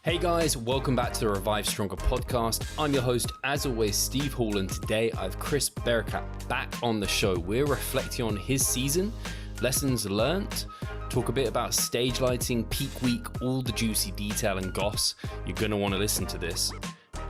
Hey guys, welcome back to the Revive Stronger podcast. I'm your host, as always, Steve Hall, and today I have Chris Barakat back on the show. We're reflecting on his season, lessons learnt, talk a bit about stage lighting, peak week, all the juicy detail and goss. You're going to want to listen to this.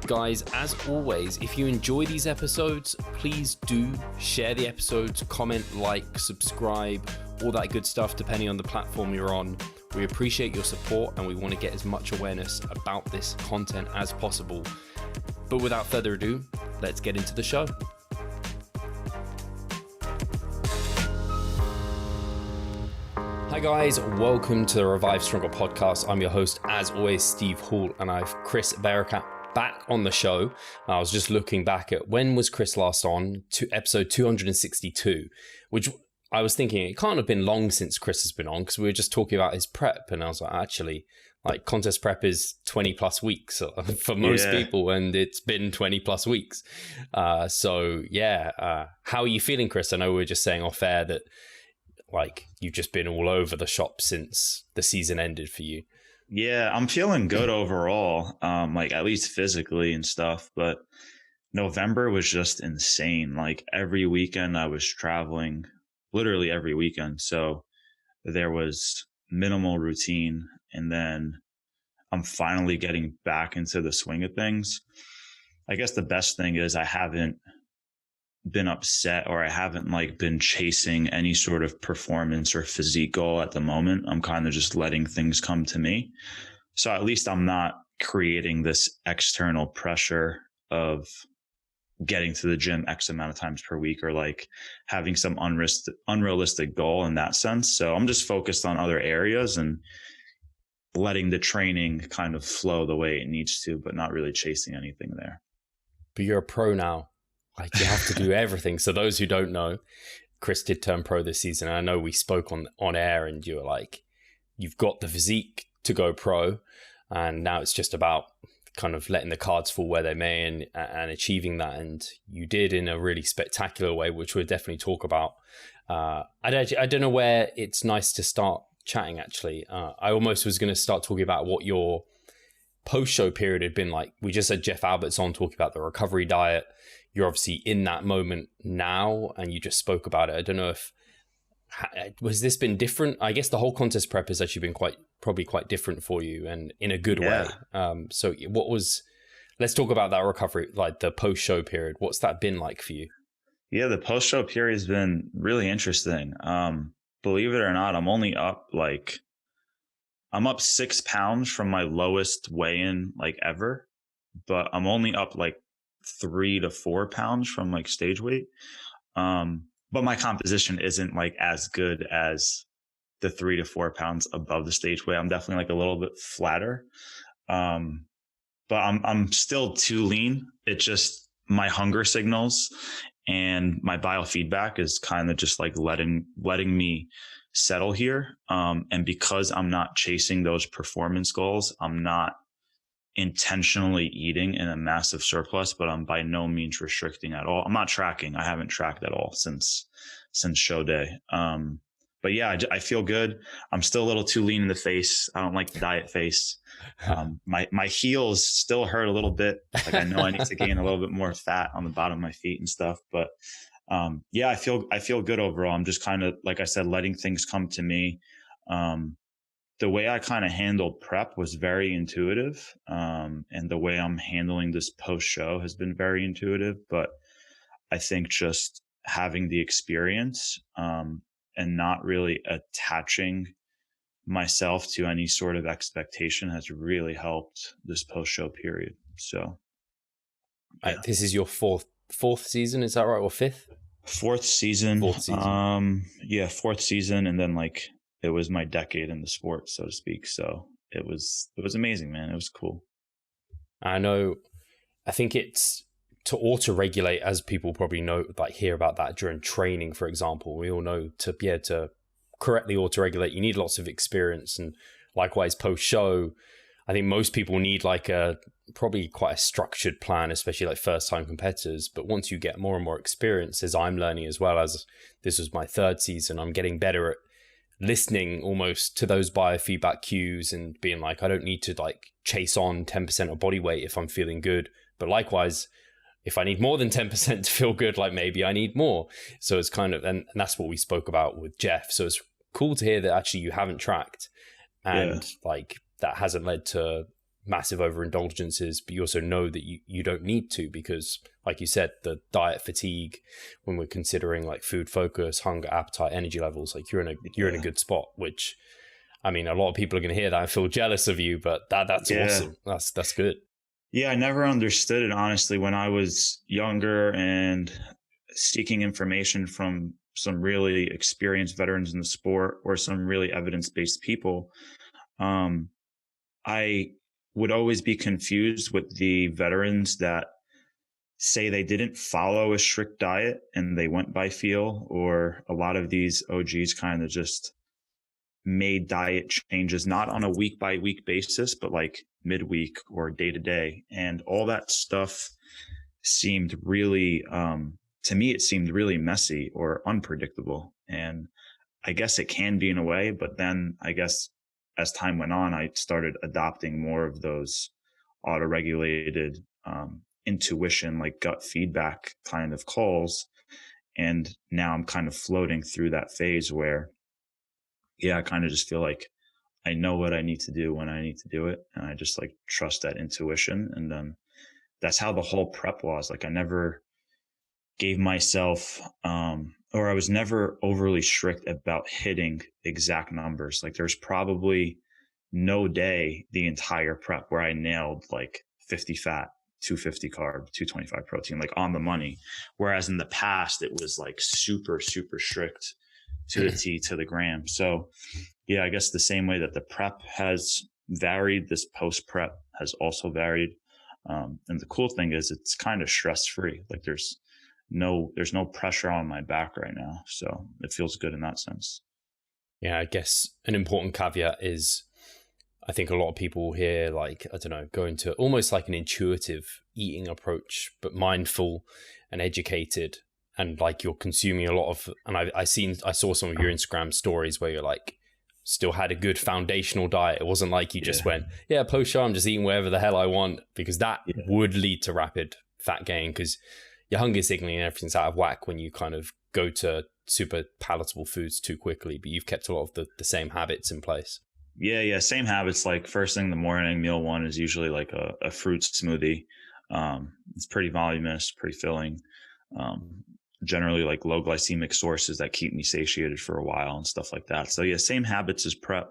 Guys, as always, if you enjoy these episodes, please do share the episodes, comment, like, subscribe, all that good stuff, depending on the platform you're on. We appreciate your support and we want to get as much awareness about this content as possible. But without further ado, let's get into the show. Hi guys, welcome to the Revive Stronger podcast. I'm your host, as always, Steve Hall, and I have Chris Barakat back on the show. I was just looking back at when was Chris last on, to episode 262, which I was thinking it can't have been long since Chris has been on, because we were just talking about his prep, and I was like, actually, like, contest prep is 20 plus weeks for most people, and it's been 20 plus weeks. How are you feeling, Chris? I know we were just saying off air that, like, you've just been all over the shop since the season ended for you. Yeah, I'm feeling good overall, like at least physically and stuff, but November was just insane. Like every weekend I was traveling, literally every weekend. So there was minimal routine, and then I'm finally getting back into the swing of things. I guess the best thing is I haven't been upset, or I haven't like been chasing any sort of performance or physique goal at the moment. I'm kind of just letting things come to me. So at least I'm not creating this external pressure of getting to the gym X amount of times per week, or like having some unrealistic goal in that sense. So I'm just focused on other areas and letting the training kind of flow the way it needs to, but not really chasing anything there. But you're a pro now. Like, you have to do everything. So those who don't know, Chris did turn pro this season. I know we spoke on air, and you were like, you've got the physique to go pro, and now it's just about kind of letting the cards fall where they may and achieving that. And you did in a really spectacular way, which we'll definitely talk about. I don't know where it's nice to start chatting, actually. I almost was going to start talking about what your post-show period had been like. We just had Jeff Albert's on talking about the recovery diet. You're obviously in that moment now, and you just spoke about it. I don't know if, was this been different? I guess the whole contest prep has actually been probably quite different for you, and in a good way. So let's talk about that recovery, like the post-show period. What's that been like for you? Yeah, the post-show period has been really interesting. Believe it or not, I'm up 6 pounds from my lowest weigh-in like ever, but I'm only up like 3 to 4 pounds from like stage weight. But my composition isn't like as good as the 3 to 4 pounds above the stage weight. I'm definitely like a little bit flatter. But I'm still too lean. It's just my hunger signals and my biofeedback is kind of just like letting me settle here. And because I'm not chasing those performance goals, I'm not intentionally eating in a massive surplus, but I'm by no means restricting at all. I'm not tracking. I haven't tracked at all since show day. But yeah, I feel good. I'm still a little too lean in the face. I don't like the diet face. My heels still hurt a little bit. Like I know I need to gain a little bit more fat on the bottom of my feet and stuff. But I feel good overall. I'm just kind of, like I said, letting things come to me. The way I kind of handled prep was very intuitive. And the way I'm handling this post show has been very intuitive, but I think just having the experience, and not really attaching myself to any sort of expectation has really helped this post show period. So yeah. This is your fourth season. Is that right? Or fifth? Fourth season. Fourth season. Fourth season. And then like, it was my decade in the sport, so to speak. So it was amazing, man. It was cool. I think it's to auto-regulate, as people probably know, like hear about that during training, for example. We all know to be able to correctly auto-regulate, you need lots of experience. And likewise, post-show, I think most people need like probably quite a structured plan, especially like first-time competitors. But once you get more and more experience, as I'm learning as well, as this was my third season, I'm getting better at listening almost to those biofeedback cues and being like, I don't need to like chase on 10% of body weight if I'm feeling good. But likewise, if I need more than 10% to feel good, like maybe I need more. So it's kind of, and that's what we spoke about with Jeff. So it's cool to hear that actually you haven't tracked and like that hasn't led to massive overindulgences, but you also know that you don't need to, because like you said, the diet fatigue, when we're considering like food focus, hunger, appetite, energy levels, like you're in a good spot, which I mean, a lot of people are going to hear that and feel jealous of you, but that's awesome. That's good. Yeah, I never understood it, honestly, when I was younger and seeking information from some really experienced veterans in the sport or some really evidence-based people. I would always be confused with the veterans that say they didn't follow a strict diet and they went by feel, or a lot of these OGs kind of just made diet changes, not on a week by week basis, but like midweek or day to day. And all that stuff seemed really, to me, it seemed really messy or unpredictable. And I guess it can be in a way, but then I guess as time went on, I started adopting more of those auto-regulated, intuition, like gut feedback kind of calls. And now I'm kind of floating through that phase where, I kind of just feel like I know what I need to do when I need to do it. And I just like trust that intuition. And then that's how the whole prep was. Like I never gave myself, or I was never overly strict about hitting exact numbers. Like there's probably no day the entire prep where I nailed like 50 fat, 250 carb, 225 protein, like on the money. Whereas in the past, it was like super, super strict to the T, to the gram. So yeah, I guess the same way that the prep has varied, this post prep has also varied. And the cool thing is it's kind of stress free. Like there's no pressure on my back right now. So it feels good in that sense. Yeah, I guess an important caveat is I think a lot of people here, like, I don't know, go into almost like an intuitive eating approach, but mindful and educated. And like you're consuming a lot of, and I saw some of your Instagram stories where you're like, still had a good foundational diet. It wasn't like you just went, post show, I'm just eating whatever the hell I want, because that would lead to rapid fat gain, because your hunger signaling and everything's out of whack when you kind of go to super palatable foods too quickly. But you've kept a lot of the same habits in place. Yeah. Same habits. Like first thing in the morning, meal one is usually like a fruit smoothie. It's pretty voluminous, pretty filling. Generally like low glycemic sources that keep me satiated for a while and stuff like that. So yeah, same habits as prep.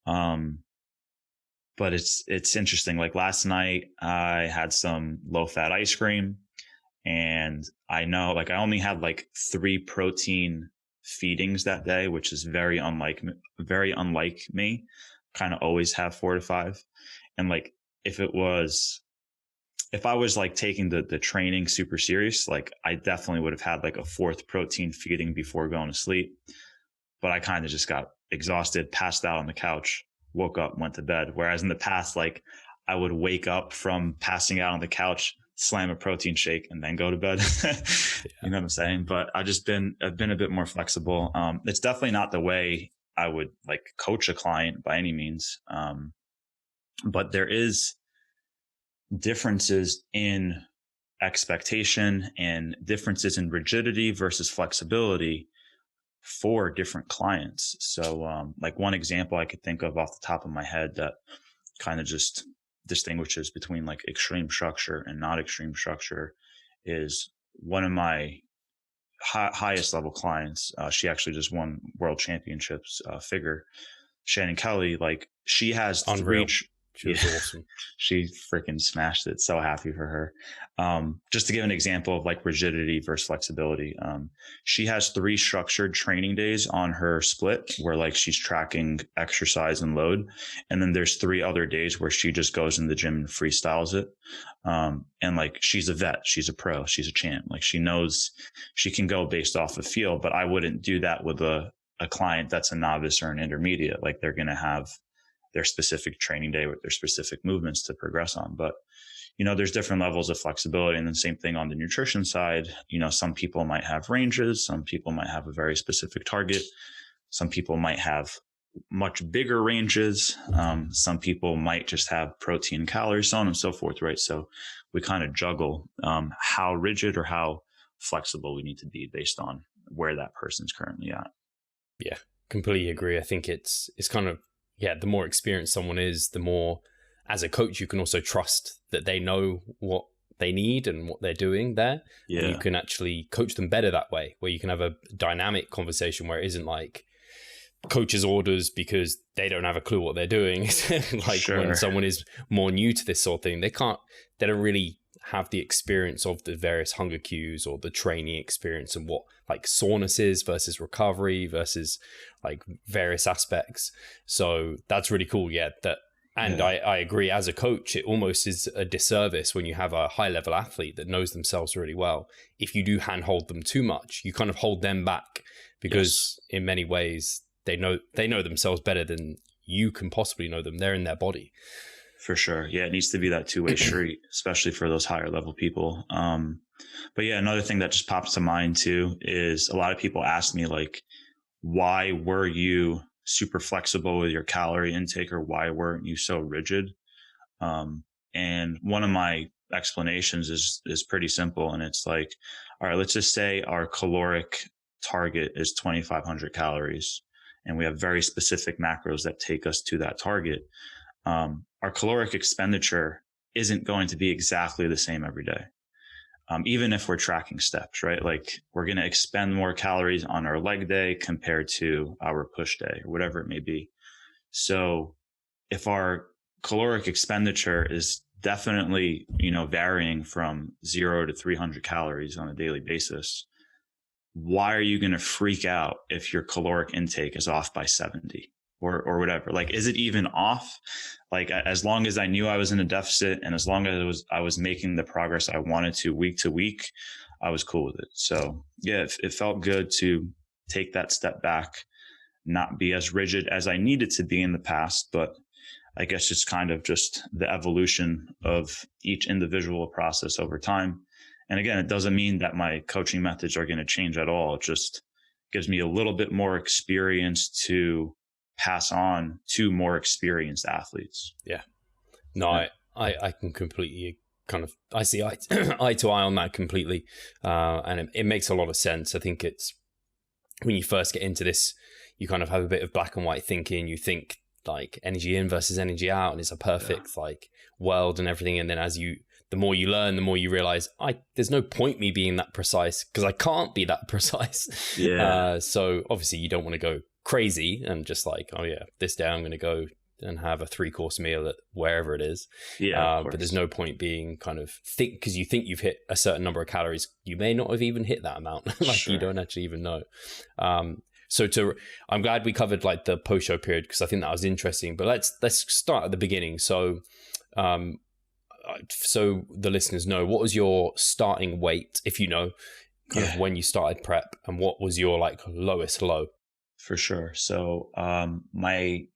But it's interesting. Like last night I had some low fat ice cream, and I know like I only had like 3 protein feedings that day, which is very unlike me. Kind of always have 4 to 5. And like if I was like taking the training super serious, like I definitely would have had like a 4th protein feeding before going to sleep. But I kind of just got exhausted, passed out on the couch, woke up, went to bed. Whereas in the past, like I would wake up from passing out on the couch, slam a protein shake, and then go to bed. You know what I'm saying? But I've been a bit more flexible. It's definitely not the way I would like coach a client by any means. But there is differences in expectation and differences in rigidity versus flexibility for different clients. So like one example I could think of off the top of my head that kind of just distinguishes between like extreme structure and not extreme structure is one of my highest level clients. She actually just won world championships, figure, Shannon Kelly. Like she has Unreal. She was awesome. She freaking smashed it. So happy for her. Just to give an example of like rigidity versus flexibility. She has 3 structured training days on her split where like she's tracking exercise and load. And then there's 3 other days where she just goes in the gym and freestyles it. And like, she's a vet, she's a pro, she's a champ. Like she knows she can go based off of feel, but I wouldn't do that with a client that's a novice or an intermediate. Like they're going to have their specific training day with their specific movements to progress on. But, you know, there's different levels of flexibility. And then same thing on the nutrition side. You know, some people might have ranges, some people might have a very specific target. Some people might have much bigger ranges. Some people might just have protein, calories, so on and so forth, right? So we kind of juggle how rigid or how flexible we need to be based on where that person's currently at. Yeah, completely agree. I think it's kind of, yeah, the more experienced someone is, the more as a coach you can also trust that they know what they need and what they're doing there. Yeah. And you can actually coach them better that way, where you can have a dynamic conversation where it isn't like coach's orders because they don't have a clue what they're doing. Like when someone is more new to this sort of thing, they don't really have the experience of the various hunger cues or the training experience and what like soreness is versus recovery versus like various aspects. So that's really cool. Yeah. I agree, as a coach, it almost is a disservice when you have a high level athlete that knows themselves really well. If you do handhold them too much, you kind of hold them back because in many ways they know themselves better than you can possibly know them. They're in their body. For sure. Yeah, it needs to be that two-way street, especially for those higher level people. But yeah, another thing that just pops to mind too is a lot of people ask me like, why were you super flexible with your calorie intake, or why weren't you so rigid? And one of my explanations is pretty simple. And it's like, all right, let's just say our caloric target is 2,500 calories. And we have very specific macros that take us to that target. Our caloric expenditure isn't going to be exactly the same every day. Even if we're tracking steps, right? Like we're going to expend more calories on our leg day compared to our push day or whatever it may be. So if our caloric expenditure is definitely, varying from 0 to 300 calories on a daily basis, why are you going to freak out if your caloric intake is off by 70 or whatever? Like, is it even off? Like, as long as I knew I was in a deficit and as long as I was making the progress I wanted to week, I was cool with it. So yeah, it felt good to take that step back, not be as rigid as I needed to be in the past, but I guess it's kind of just the evolution of each individual process over time. And again, it doesn't mean that my coaching methods are going to change at all. It just gives me a little bit more experience to pass on to more experienced athletes. Yeah. No, yeah. I can completely I see eye to eye on that completely. And it makes a lot of sense. I think it's when you first get into this, you kind of have a bit of black and white thinking. You think like energy in versus energy out, and it's a perfect like world and everything. And then the more you learn, the more you realize there's no point me being that precise because I can't be that precise. Yeah. So obviously you don't want to go crazy and just like, oh yeah, this day I'm going to go and have a 3-course meal at wherever it is. Yeah. But there's no point being kind of because you think you've hit a certain number of calories, you may not have even hit that amount. Like you don't actually even know. I'm glad we covered like the post-show period because I think that was interesting. But let's start at the beginning. So the listeners know, what was your starting weight, if you know, kind of when you started prep, and what was your like lowest low? For sure. So my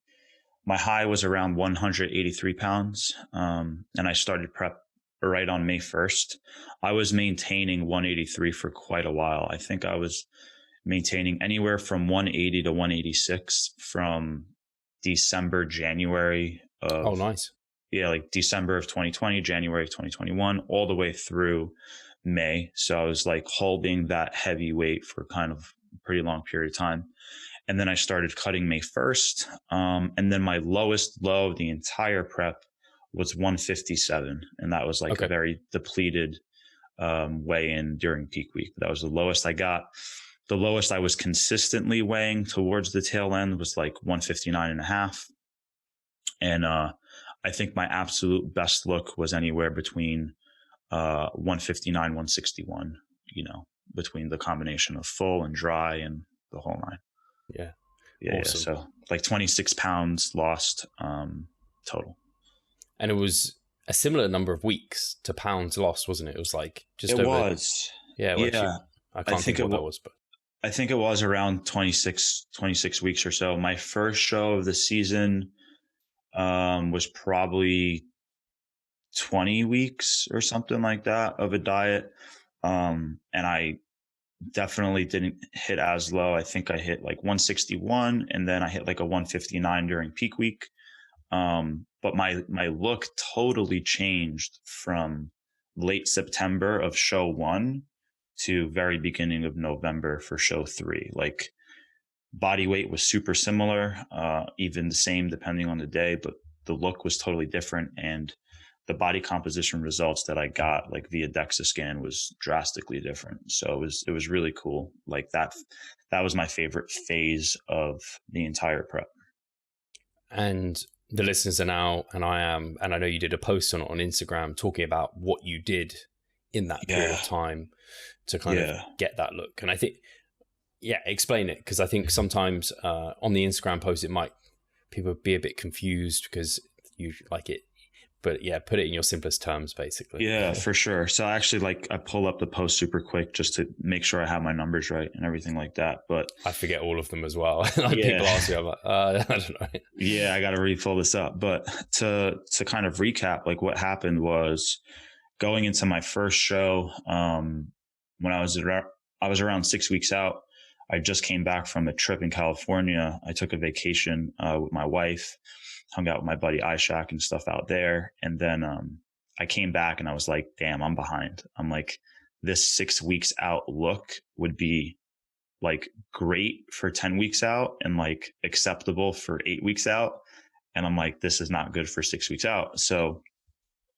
high was around 183 pounds, and I started prep right on May 1st. I was maintaining 183 for quite a while. I think I was maintaining anywhere from 180 to 186 from December, January of... Oh, nice. Yeah, like December of 2020, January of 2021, all the way through May. So I was like holding that heavy weight for kind of a pretty long period of time. And then I started cutting May 1st. And then my lowest low of the entire prep was 157. And that was like a very depleted weigh-in during peak week. That was the lowest I got. The lowest I was consistently weighing towards the tail end was like 159.5. And I think my absolute best look was anywhere between 159, 161, between the combination of full and dry and the whole nine. Yeah. Yeah. Awesome. So like 26 pounds lost total. And it was a similar number of weeks to pounds lost, wasn't it? It was like just over. It was. Yeah. Well, yeah. I can't think what that was, but I think it was around 26 weeks or so. My first show of the season was probably 20 weeks or something like that of a diet. And I definitely didn't hit as low. I think I hit like 161, and then I hit like a 159 during peak week. But my look totally changed from late September of show 1 to very beginning of November for show 3. Like, body weight was super similar, even the same depending on the day, but the look was totally different. And the body composition results that I got like via DEXA scan was drastically different. So it was really cool. Like that was my favorite phase of the entire prep. And the listeners are now, and I am, and I know you did a post on Instagram talking about what you did in that period of time to kind of get that look. And I think, explain it, because I think sometimes on the Instagram post, people be a bit confused because you like it. But put it in your simplest terms, basically. Yeah, for sure. So actually, I pull up the post super quick just to make sure I have my numbers right and everything like that. But I forget all of them as well. People ask me, I'm like, I don't know. Yeah, I got to re-pull this up. But to kind of recap, like what happened was going into my first show, when I was around 6 weeks out. I just came back from a trip in California. I took a vacation with my wife, hung out with my buddy Ishak and stuff out there. And then I came back and I was like, damn, I'm behind. I'm like, this 6 weeks out look would be like great for 10 weeks out and like acceptable for 8 weeks out. And I'm like, this is not good for 6 weeks out. So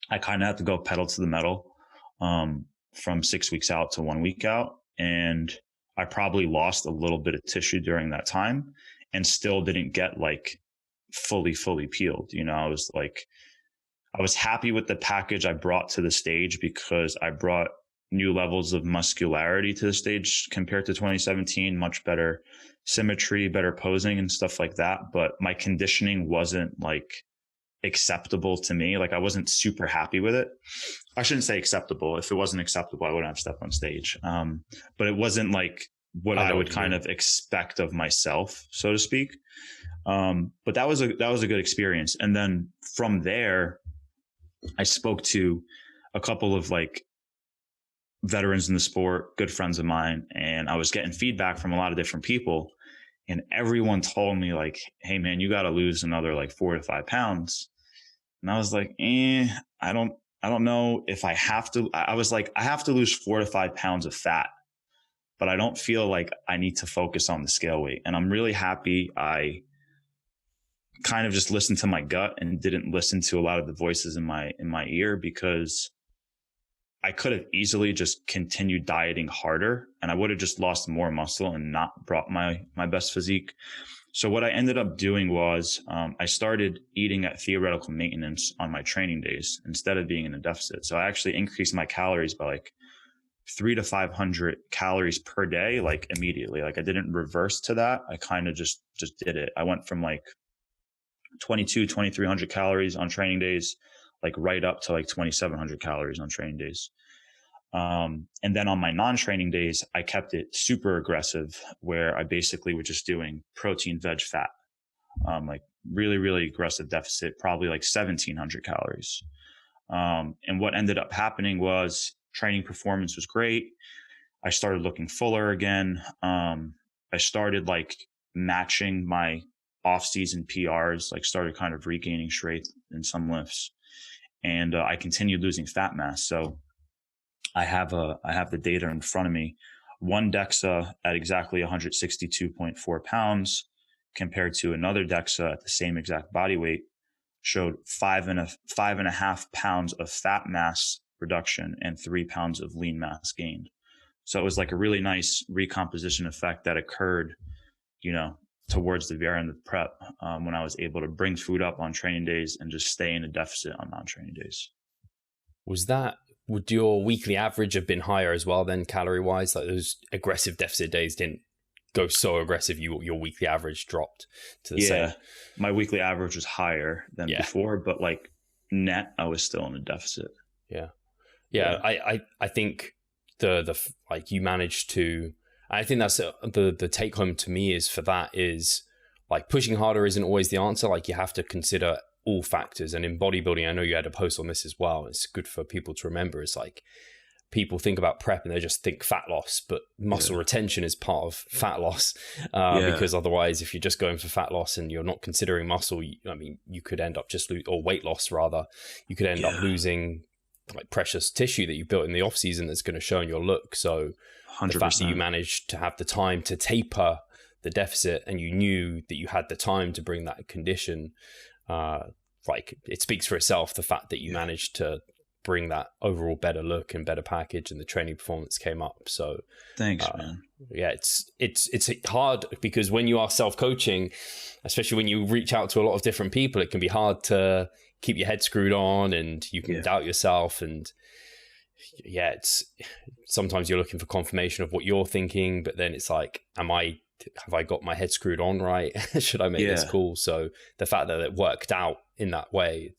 I kind of had to go pedal to the metal from 6 weeks out to 1 week out. And I probably lost a little bit of tissue during that time and still didn't get like fully peeled. You know, I was happy with the package I brought to the stage because I brought new levels of muscularity to the stage compared to 2017, much better symmetry, better posing and stuff like that. But my conditioning wasn't like acceptable to me. Like I wasn't super happy with it. I shouldn't say acceptable. If it wasn't acceptable, I wouldn't have stepped on stage. But it wasn't like what I would kind of expect of myself, so to speak. But that was a good experience. And then from there, I spoke to a couple of like veterans in the sport, good friends of mine, and I was getting feedback from a lot of different people. And everyone told me like, hey man, you got to lose another like 4 to 5 pounds. And I was like, I don't know if I have to. I was like, I have to lose 4 to 5 pounds of fat, but I don't feel like I need to focus on the scale weight. And I'm really happy I kind of just listened to my gut and didn't listen to a lot of the voices in my ear, because I could have easily just continued dieting harder and I would have just lost more muscle and not brought my best physique. So what I ended up doing was I started eating at theoretical maintenance on my training days instead of being in a deficit. So I actually increased my calories by like 300 to 500 calories per day, like immediately. Like I didn't reverse to that. I kind of just did it. I went from like 2,300 calories on training days, like right up to like 2,700 calories on training days. And then on my non-training days, I kept it super aggressive, where I basically was just doing protein, veg, fat, like really, really aggressive deficit, probably like 1,700 calories. And what ended up happening was training performance was great. I started looking fuller again. I started like matching my off-season PRs, like started kind of regaining strength in some lifts, and I continued losing fat mass. So I have the data in front of me. One DEXA at exactly 162.4 pounds compared to another DEXA at the same exact body weight showed 5.5 pounds of fat mass reduction and 3 pounds of lean mass gained. So it was like a really nice recomposition effect that occurred, you know, towards the very end of the prep, when I was able to bring food up on training days and just stay in a deficit on non-training days. Would your weekly average have been higher as well then, calorie wise? Like those aggressive deficit days didn't go so aggressive, your weekly average dropped to the same? Yeah, my weekly average was higher than before, but like net, I was still in a deficit. Yeah. I think the like you managed to. I think that's the take home to me is for that is like pushing harder isn't always the answer. Like you have to consider all factors. And in bodybuilding, I know you had a post on this as well. It's good for people to remember. It's like people think about prep and they just think fat loss, but muscle retention is part of fat loss, because otherwise, if you're just going for fat loss and you're not considering muscle, you could end up or weight loss rather, you could end up losing like precious tissue that you built in the off season that's going to show in your look. So 100%. The fact that you managed to have the time to taper the deficit and you knew that you had the time to bring that condition, like it speaks for itself, the fact that you managed to bring that overall better look and better package and the training performance came up. So thanks, man. Yeah, it's hard because when you are self-coaching, especially when you reach out to a lot of different people, it can be hard to keep your head screwed on and you can doubt yourself. And it's sometimes you're looking for confirmation of what you're thinking, but then it's like, have I got my head screwed on right? Should I make this call? So the fact that it worked out in that way,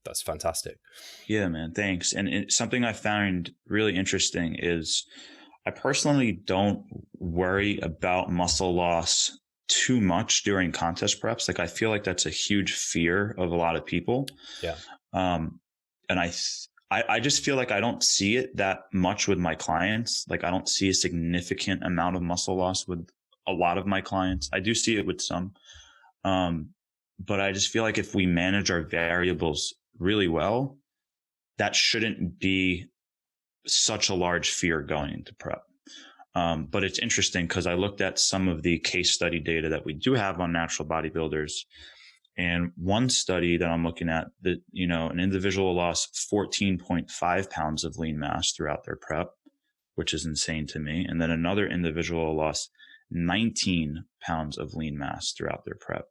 that's fantastic. Yeah, man. Thanks. And something I found really interesting is I personally don't worry about muscle loss too much during contest preps. Like I feel like that's a huge fear of a lot of people. Yeah. And I just feel like I don't see it that much with my clients. Like I don't see a significant amount of muscle loss with a lot of my clients. I do see it with some. But I just feel like if we manage our variables really well, that shouldn't be such a large fear going into prep. But it's interesting because I looked at some of the case study data that we do have on natural bodybuilders. And one study that I'm looking at, that, an individual lost 14.5 pounds of lean mass throughout their prep, which is insane to me. And then another individual lost 19 pounds of lean mass throughout their prep.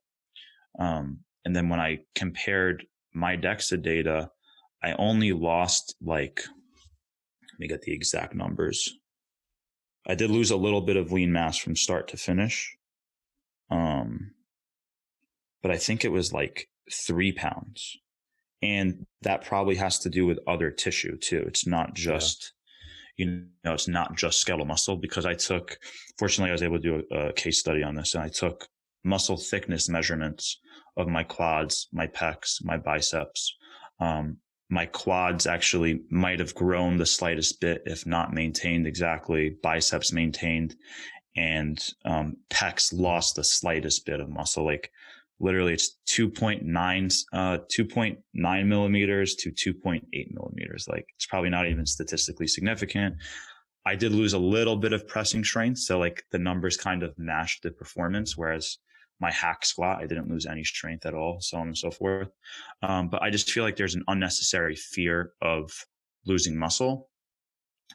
And then when I compared my DEXA data, I only lost let me get the exact numbers. I did lose a little bit of lean mass from start to finish. But I think it was 3 pounds. And that probably has to do with other tissue too. It's not just, it's not just skeletal muscle, because fortunately I was able to do a case study on this, and I took muscle thickness measurements of my quads, my pecs, my biceps. My quads actually might have grown the slightest bit, if not maintained exactly. Biceps maintained, and pecs lost the slightest bit of muscle. Literally, it's 2.9 millimeters to 2.8 millimeters. It's probably not even statistically significant. I did lose a little bit of pressing strength, so the numbers kind of matched the performance. Whereas my hack squat, I didn't lose any strength at all, so on and so forth. But I just feel like there's an unnecessary fear of losing muscle.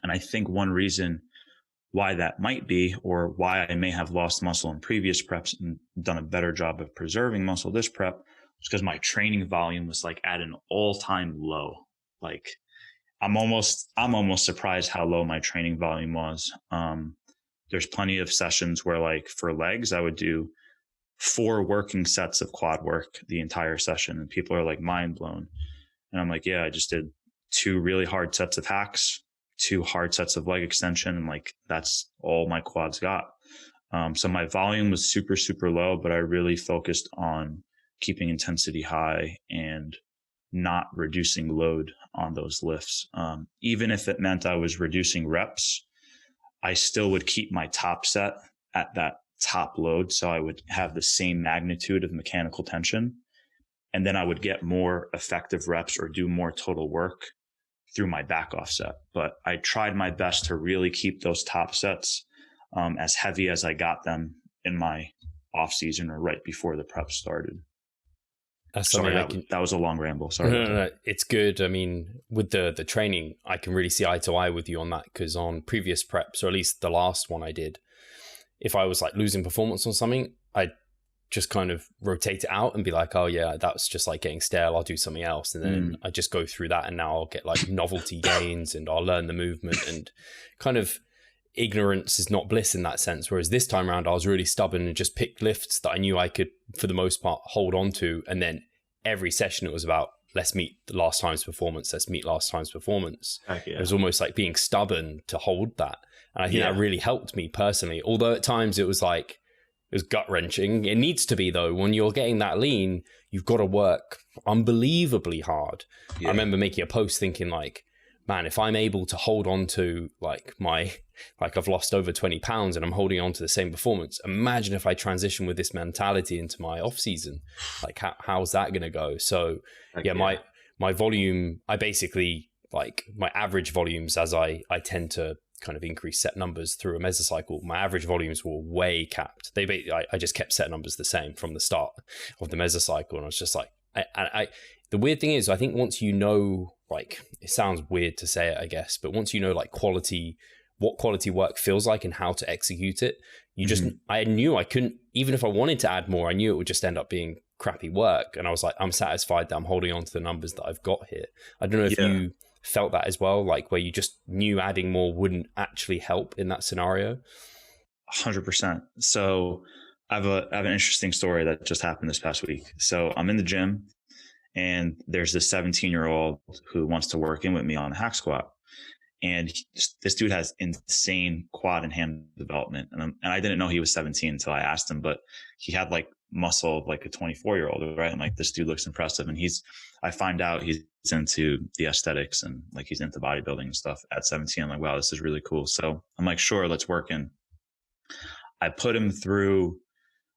And I think one reason why that might be, or why I may have lost muscle in previous preps and done a better job of preserving muscle this prep, was because my training volume was at an all-time low. I'm almost surprised how low my training volume was. There's plenty of sessions where for legs, I would do 4 working sets of quad work the entire session, and people are mind blown. And I'm like, yeah, I just did 2 really hard sets of hacks, 2 hard sets of leg extension, and that's all my quads got. So my volume was super, super low, but I really focused on keeping intensity high and not reducing load on those lifts. Even if it meant I was reducing reps, I still would keep my top set at that top load. So I would have the same magnitude of mechanical tension, and then I would get more effective reps or do more total work through my back off set. But I tried my best to really keep those top sets as heavy as I got them in my off season or right before the prep started. Sorry, that was a long ramble. Sorry. No. It's good. I mean, with the training, I can really see eye to eye with you on that, because on previous preps, or at least the last one I did, if I was losing performance on something, I'd just kind of rotate it out and be like, oh yeah, that's just getting stale. I'll do something else. And then I just go through that, and now I'll get novelty gains and I'll learn the movement, and kind of ignorance is not bliss in that sense. Whereas this time around, I was really stubborn and just picked lifts that I knew I could, for the most part, hold on to. And then every session it was about, let's meet last time's performance. Let's meet last time's performance. Yeah. It was almost like being stubborn to hold that. And I think that really helped me personally. Although at times it was it was gut wrenching. It needs to be, though. When you're getting that lean, you've got to work unbelievably hard. Yeah. I remember making a post thinking man, if I'm able to hold on to like I've lost over 20 pounds and I'm holding on to the same performance, imagine if I transition with this mentality into my off season, like how's that going to go? So my volume, I basically like my average volumes, as I tend to kind of increase set numbers through a mesocycle, my average volumes were way capped. I just kept set numbers the same from the start of the mesocycle. And I was just like, the weird thing is, I think once you know, like, it sounds weird to say it, I guess, but once you know like what quality work feels like and how to execute it, you just, I knew I couldn't, even if I wanted to add more, I knew it would just end up being crappy work. And I was like, I'm satisfied that I'm holding on to the numbers that I've got here. I don't know if you felt that as well, like where you just knew adding more wouldn't actually help in that scenario. 100%. So I have an interesting story that just happened this past week. So I'm in the gym and there's this 17-year-old who wants to work in with me on the hack squat. And this dude has insane quad and ham development. And I didn't know he was 17 until I asked him, but he had like muscle of like a 24-year-old, right? And like, this dude looks impressive. And I find out he's into the aesthetics and like he's into bodybuilding and stuff at 17. I'm like, wow, this is really cool. So I'm like, sure, let's work in. I put him through,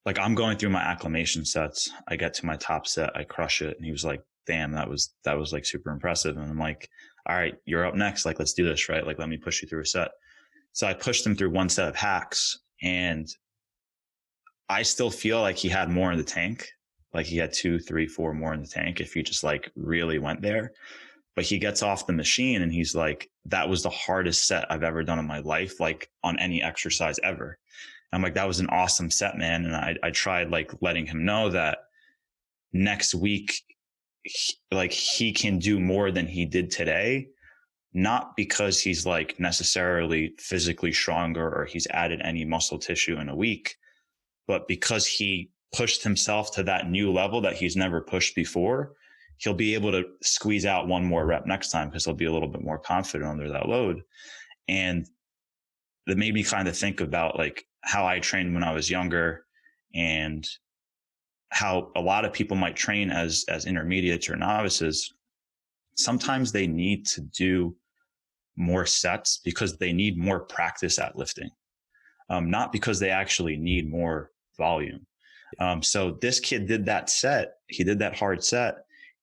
like, I'm going through my acclimation sets. I get to my top set, I crush it. And he was like, damn, that was like super impressive. And I'm like, all right, you're up next. Like, let's do this, right? Like, let me push you through a set. So I pushed him through one set of hacks and I still feel like he had more in the tank. Like he had 2, 3, 4 more in the tank if he just like really went there. But he gets off the machine and he's like, that was the hardest set I've ever done in my life, like on any exercise ever. I'm like, that was an awesome set, man. And I tried like letting him know that next week, he can do more than he did today, not because he's like necessarily physically stronger or he's added any muscle tissue in a week, but because he pushed himself to that new level that he's never pushed before. He'll be able to squeeze out one more rep next time because he'll be a little bit more confident under that load. And that made me kind of think about like how I trained when I was younger and how a lot of people might train as intermediates or novices. Sometimes they need to do more sets because they need more practice at lifting, not because they actually need more volume. So this kid did that set. He did that hard set.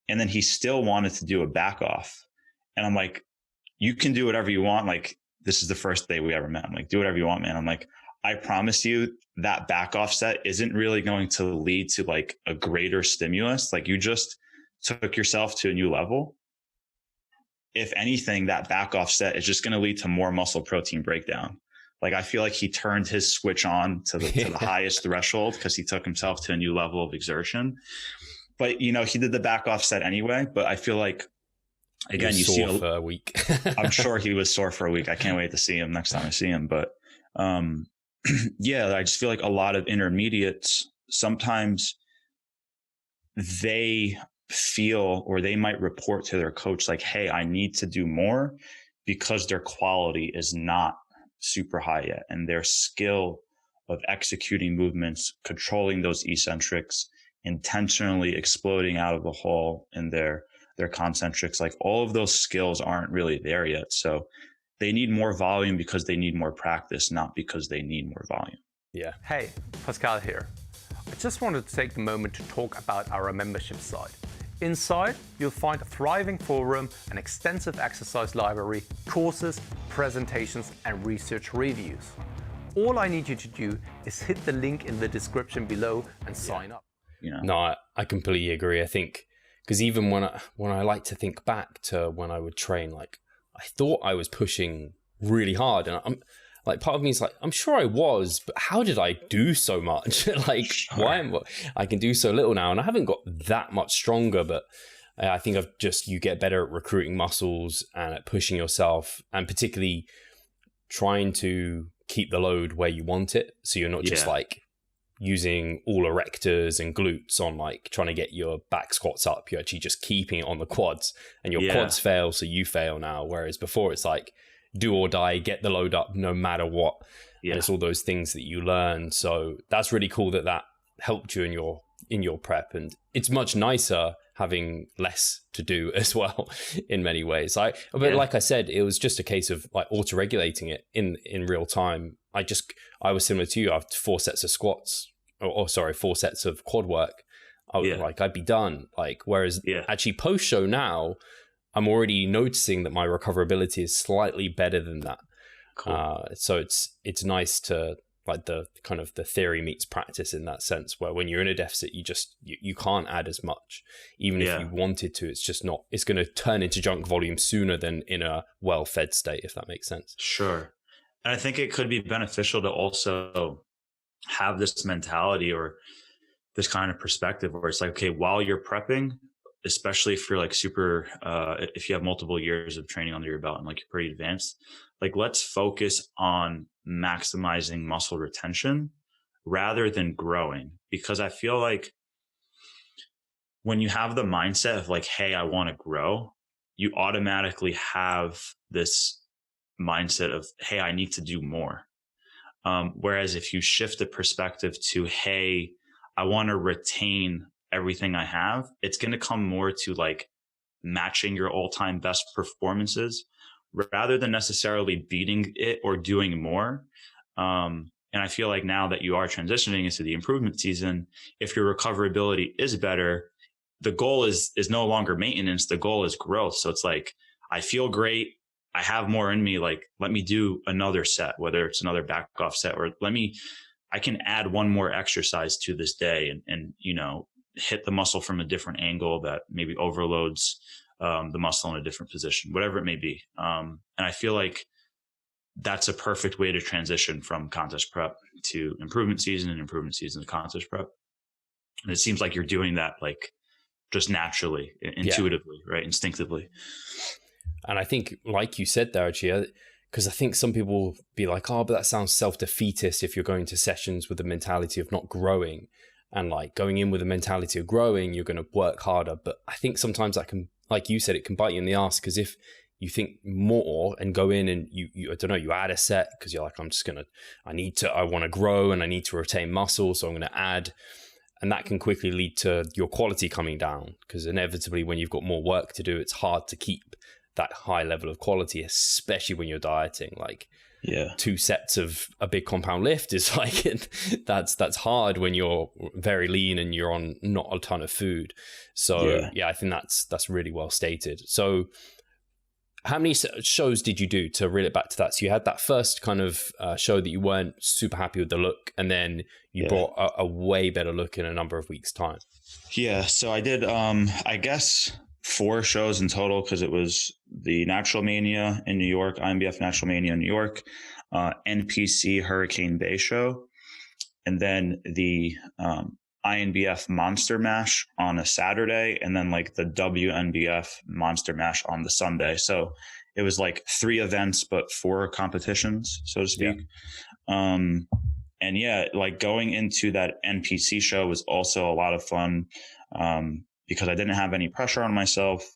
And then he still wanted to do a back off. And I'm like, you can do whatever you want. Like, this is the first day we ever met. I'm like, do whatever you want, man. I'm like, I promise you that back off set isn't really going to lead to like a greater stimulus. Like, you just took yourself to a new level. If anything, that back off set is just going to lead to more muscle protein breakdown. Like, I feel like he turned his switch on to the highest threshold because he took himself to a new level of exertion. But, you know, he did the back off set anyway. But I feel like, again, you see for a week. I'm sure he was sore for a week. I can't wait to see him next time I see him. But yeah, I just feel like a lot of intermediates, sometimes they feel, or they might report to their coach like, hey, I need to do more because their quality is not super high yet. And their skill of executing movements, controlling those eccentrics, intentionally exploding out of the hole in their concentrics, like all of those skills aren't really there yet. So they need more volume because they need more practice, not because they need more volume. Yeah. Hey, Pascal here. I just wanted to take the moment to talk about our membership site. Inside, you'll find a thriving forum, an extensive exercise library, courses, presentations, and research reviews. All I need you to do is hit the link in the description below and sign up. You know? No, I completely agree. I think because even when I like to think back to when I would train, like I thought I was pushing really hard, and I'm like, part of me is like, I'm sure I was, but how did I do so much? Like, why I can do so little now, and I haven't got that much stronger, but I think you get better at recruiting muscles and at pushing yourself, and particularly trying to keep the load where you want it, so you're not just like using all erectors and glutes on like trying to get your back squats up. You're actually just keeping it on the quads, and your quads fail, so you fail now. Whereas before it's like do or die, get the load up no matter what. And it's all those things that you learn. So that's really cool that helped you in your prep. And it's much nicer having less to do as well in many ways. But like I said, it was just a case of like auto-regulating it in real time. I was similar to you. I have 4 sets of squats, or 4 sets of quad work. I'd be done. Like, whereas actually post show now, I'm already noticing that my recoverability is slightly better than that. Cool. So it's nice to like the kind of the theory meets practice in that sense, where when you're in a deficit, you can't add as much, even if you wanted to. It's just not. It's going to turn into junk volume sooner than in a well-fed state, if that makes sense. Sure, and I think it could be beneficial to also have this mentality or this kind of perspective where it's like, okay, while you're prepping, especially if you're like super, if you have multiple years of training under your belt and like you're pretty advanced, like let's focus on maximizing muscle retention rather than growing. Because I feel like when you have the mindset of like, hey, I want to grow, you automatically have this mindset of, hey, I need to do more. Whereas if you shift the perspective to, hey, I want to retain everything I have, it's going to come more to like matching your all-time best performances rather than necessarily beating it or doing more. And I feel like now that you are transitioning into the improvement season, if your recoverability is better, the goal is no longer maintenance. The goal is growth. So it's like, I feel great. I have more in me. Like, let me do another set, whether it's another back off set, or I can add one more exercise to this day and hit the muscle from a different angle that maybe overloads the muscle in a different position, whatever it may be. And I feel like that's a perfect way to transition from contest prep to improvement season and improvement season to contest prep. And it seems like you're doing that like just naturally, intuitively, right? Instinctively. And I think, like you said there, actually, because I think some people will be like, oh, but that sounds self-defeatist if you're going to sessions with the mentality of not growing. And like going in with a mentality of growing, you're going to work harder. But I think sometimes that can, like you said, it can bite you in the ass, because if you think more and go in and you I don't know, you add a set because you're like, I want to grow and I need to retain muscle. So I'm going to add. And that can quickly lead to your quality coming down, because inevitably when you've got more work to do, it's hard to keep that high level of quality, especially when you're dieting. Like 2 sets of a big compound lift is like, that's hard when you're very lean and you're on not a ton of food. So I think that's really well stated. So how many shows did you do, to reel it back to that? So you had that first kind of show that you weren't super happy with the look, and then you brought a way better look in a number of weeks' time. Yeah. So I did, I guess 4 shows in total, because it was the Natural Mania in New York, INBF Natural Mania in New York, NPC Hurricane Bay show, and then the INBF Monster Mash on a Saturday, and then like the WNBF Monster Mash on the Sunday. So it was like 3 events, but 4 competitions, so to speak. And like going into that NPC show was also a lot of fun, because I didn't have any pressure on myself.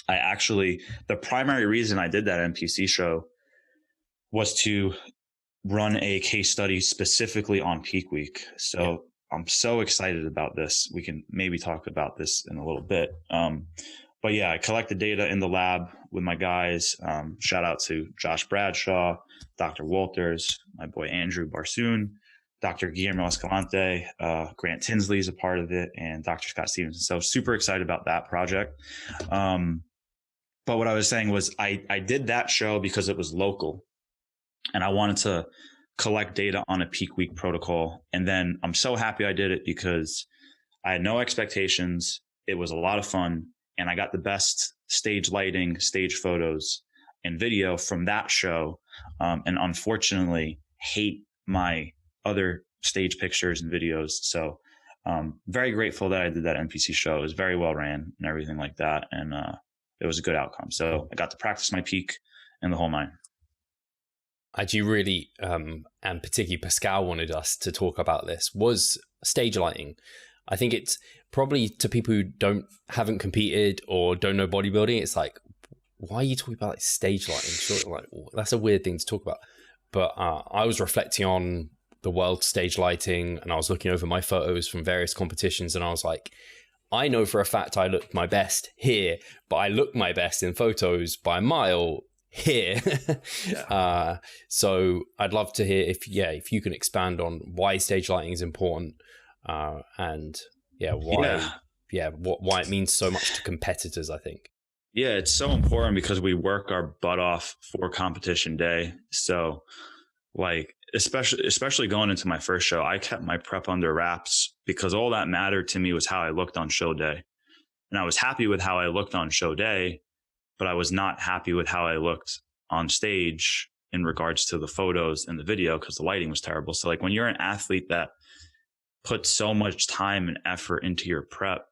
The primary reason I did that NPC show was to run a case study specifically on peak week. So I'm so excited about this. We can maybe talk about this in a little bit. But I collected data in the lab with my guys. Shout out to Josh Bradshaw, Dr. Walters, my boy Andrew Barsoon, Dr. Guillermo Escalante, Grant Tinsley is a part of it, and Dr. Scott Stevenson. So super excited about that project. But what I was saying was I did that show because it was local, and I wanted to collect data on a peak week protocol. And then I'm so happy I did it because I had no expectations. It was a lot of fun, and I got the best stage lighting, stage photos, and video from that show. And unfortunately hate my other stage pictures and videos. So very grateful that I did that NPC show. It was very well ran and everything like that. And it was a good outcome. So I got to practice my peak and the whole 9. I do really, and particularly Pascal wanted us to talk about this, was stage lighting. I think it's probably, to people who haven't competed or don't know bodybuilding, it's like, why are you talking about like stage lighting? Sure, like, that's a weird thing to talk about. But I was reflecting on the world stage lighting, and I was looking over my photos from various competitions, and I was like, I know for a fact I look my best here, but I look my best in photos by a mile here. So I'd love to hear if you can expand on why stage lighting is important, and why it means so much to competitors, I think. Yeah, it's so important because we work our butt off for competition day. So like, especially going into my first show, I kept my prep under wraps because all that mattered to me was how I looked on show day. And I was happy with how I looked on show day, but I was not happy with how I looked on stage in regards to the photos and the video because the lighting was terrible. So like when you're an athlete that puts so much time and effort into your prep,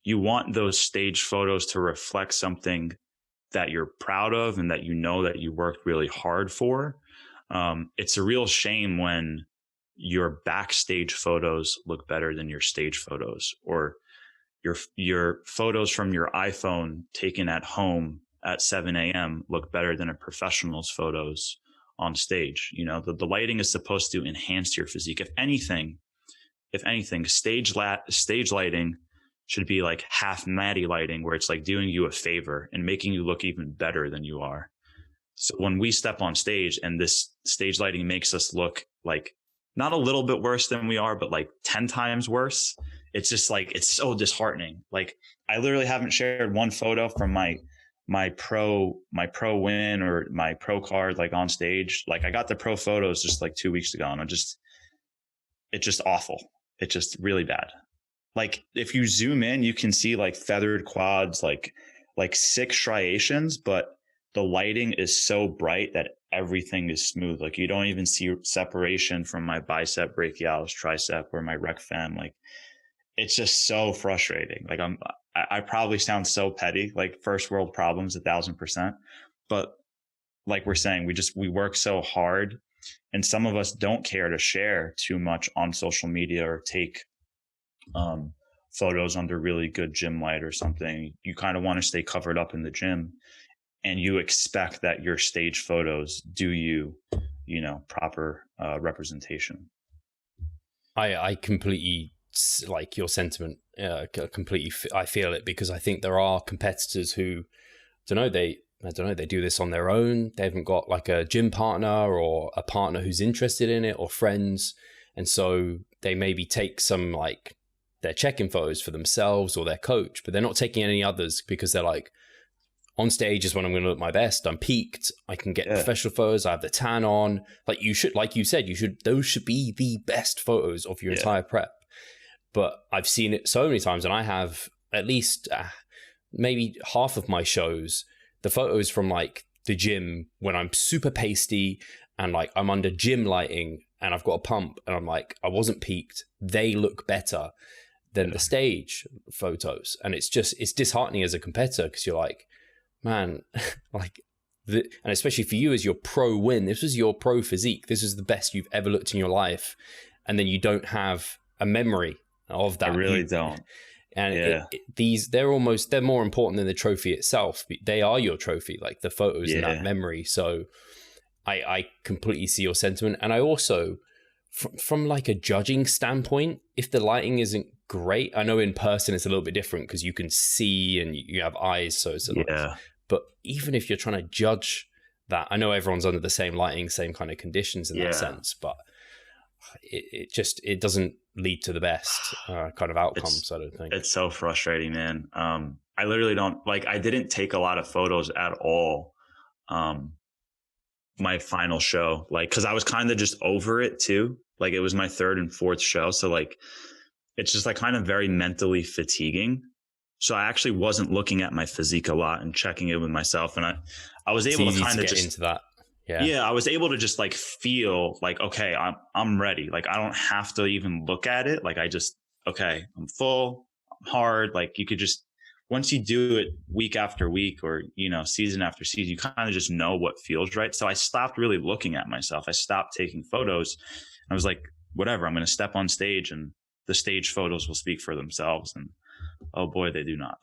you want those stage photos to reflect something that you're proud of and that you know that you worked really hard for. It's a real shame when your backstage photos look better than your stage photos, or your photos from your iPhone taken at home at 7 a.m. look better than a professional's photos on stage. You know, the lighting is supposed to enhance your physique. If anything, stage lighting should be like half natty lighting, where it's like doing you a favor and making you look even better than you are. So when we step on stage and this stage lighting makes us look like not a little bit worse than we are, but like 10 times worse, it's just like, it's so disheartening. Like I literally haven't shared one photo from my pro win or my pro card, like on stage. Like I got the pro photos just like 2 weeks ago, and it's just awful. It's just really bad. Like if you zoom in, you can see like feathered quads, like 6 striations, but the lighting is so bright that everything is smooth. Like you don't even see separation from my bicep, brachialis, tricep, or my rec fem. Like it's just so frustrating. Like I probably sound so petty, like first world problems 1,000%. But like we're saying, we work so hard, and some of us don't care to share too much on social media or take photos under really good gym light or something. You kind of want to stay covered up in the gym, and you expect that your stage photos do you proper representation. I completely like your sentiment. Completely, I feel it, because I think there are competitors who, they do this on their own. They haven't got like a gym partner or a partner who's interested in it, or friends, and so they maybe take some like their check-in photos for themselves or their coach, but they're not taking any others because they're like, on stage is when I'm going to look my best. I'm peaked. I can get professional photos. I have the tan on. Like you said, those should be the best photos of your entire prep. But I've seen it so many times, and I have at least maybe half of my shows, the photos from like the gym when I'm super pasty and like I'm under gym lighting and I've got a pump and I'm like, I wasn't peaked. They look better than the stage photos. And it's disheartening as a competitor, because you're like, man, and especially for you as your pro win, this was your pro physique. This is the best you've ever looked in your life. And then you don't have a memory of that. I really don't. And they're more important than the trophy itself. They are your trophy, like the photos and that memory. So I completely see your sentiment. And I also, from like a judging standpoint, if the lighting isn't great, I know in person it's a little bit different because you can see and you have eyes. So it's but even if you're trying to judge that, I know everyone's under the same lighting, same kind of conditions in that sense, but it doesn't lead to the best kind of outcomes. I don't think. It's so frustrating, man. I literally I didn't take a lot of photos at all. My final show, cause I was kind of just over it too. Like it was my 3rd and 4th show. So like, it's just like kind of very mentally fatiguing. So I actually wasn't looking at my physique a lot and checking it with myself. And I was able to kind of just into that. Yeah. I was able to just like feel like, okay, I'm ready. Like I don't have to even look at it. Like I'm full, I'm hard. Like you could just, once you do it week after week or, season after season, you kind of just know what feels right. So I stopped really looking at myself. I stopped taking photos. I was like, whatever, I'm going to step on stage and the stage photos will speak for themselves. And oh boy, they do not.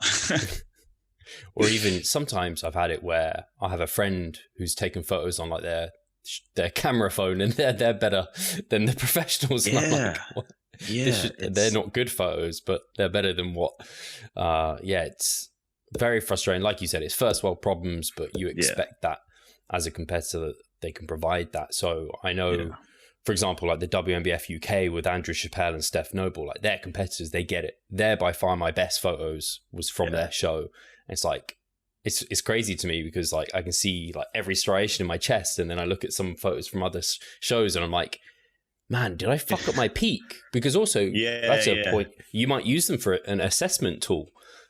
Or even sometimes I've had it where I have a friend who's taken photos on like their camera phone, and they're better than the professionals. Yeah. And I'm like, Yeah, they're not good photos, but they're better than what. It's very frustrating. Like you said, it's first world problems, but you expect that as a competitor that they can provide that. So I know, for example, like the WNBF UK with Andrew Chappelle and Steph Noble, like their competitors, they get it. They're by far my best photos was from their show. And it's like, it's crazy to me because like I can see like every striation in my chest, and then I look at some photos from other shows and I'm like, man, did I fuck up my peak? Because also that's a point, you might use them for an assessment tool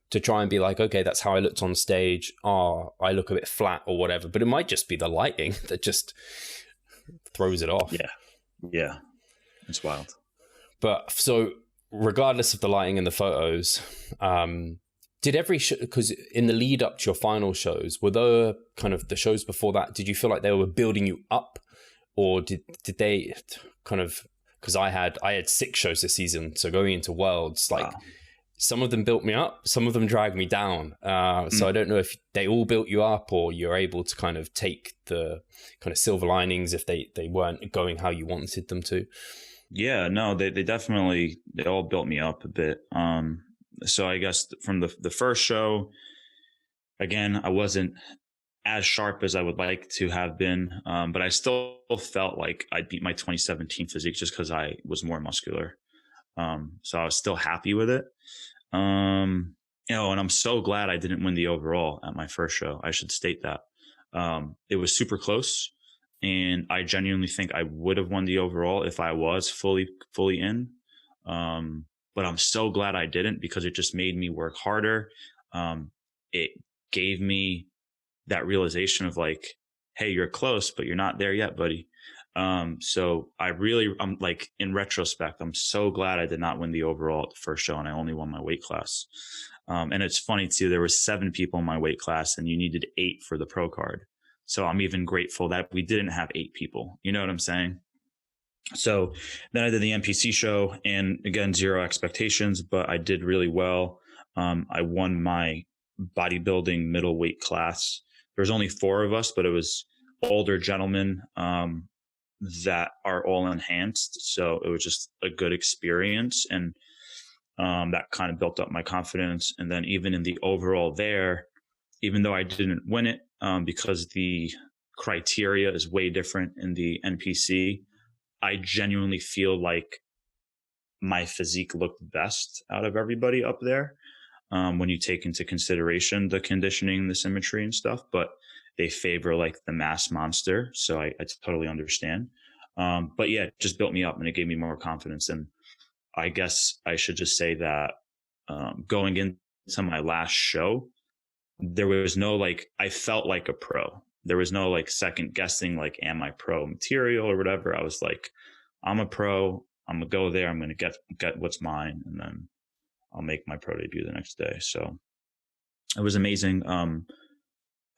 to try and be like, okay, that's how I looked on stage. I look a bit flat or whatever, but it might just be the lighting that just throws it off. Yeah, it's wild. But so regardless of the lighting and the photos, did every show, because in the lead up to your final shows, were there kind of the shows before that, did you feel like they were building you up, or did they kind of, because I had 6 shows this season, so going into Worlds, like some of them built me up, some of them dragged me down. So I don't know if they all built you up, or you're able to kind of take the kind of silver linings if they weren't going how you wanted them to. Yeah, no, they definitely, they all built me up a bit. So I guess from the first show, again, I wasn't as sharp as I would like to have been, but I still felt like I beat my 2017 physique just because I was more muscular. So I was still happy with it. And I'm so glad I didn't win the overall at my first show. I should state that. It was super close, and I genuinely think I would have won the overall if I was fully in. But I'm so glad I didn't, because it just made me work harder. It gave me that realization of like, hey, you're close, but you're not there yet, buddy. So I'm like, in retrospect, I'm so glad I did not win the overall at the first show, and I only won my weight class. And it's funny too, there were 7 people in my weight class and you needed 8 for the pro card. So I'm even grateful that we didn't have 8 people. You know what I'm saying? So then I did the NPC show, and again, 0 expectations, but I did really well. I won my bodybuilding middleweight class. There was only 4 of us, but it was older gentlemen that are all enhanced. So it was just a good experience, and that kind of built up my confidence. And then even in the overall there, even though I didn't win it, because the criteria is way different in the NPC, I genuinely feel like my physique looked best out of everybody up there, when you take into consideration the conditioning, the symmetry and stuff, but they favor like the mass monster. So I totally understand. But yeah, it just built me up and it gave me more confidence. And I guess I should just say that going into my last show, there was no like, I felt like a pro. There was no like second guessing, like, am I pro material or whatever. I was like, I'm a pro. I'm gonna go there. I'm gonna get what's mine, and then I'll make my pro debut the next day. So it was amazing.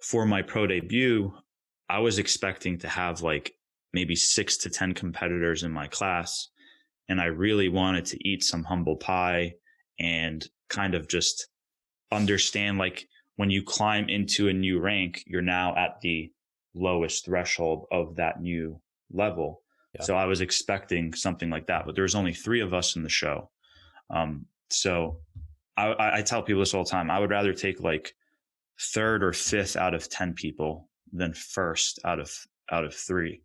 For my pro debut, I was expecting to have like maybe 6 to 10 competitors in my class, and I really wanted to eat some humble pie and kind of just understand, like, when you climb into a new rank, you're now at the lowest threshold of that new level. Yeah. So I was expecting something like that, but there's only 3 of us in the show. So I tell people this all the time. I would rather take like 3rd or 5th out of 10 people than 1st out of 3.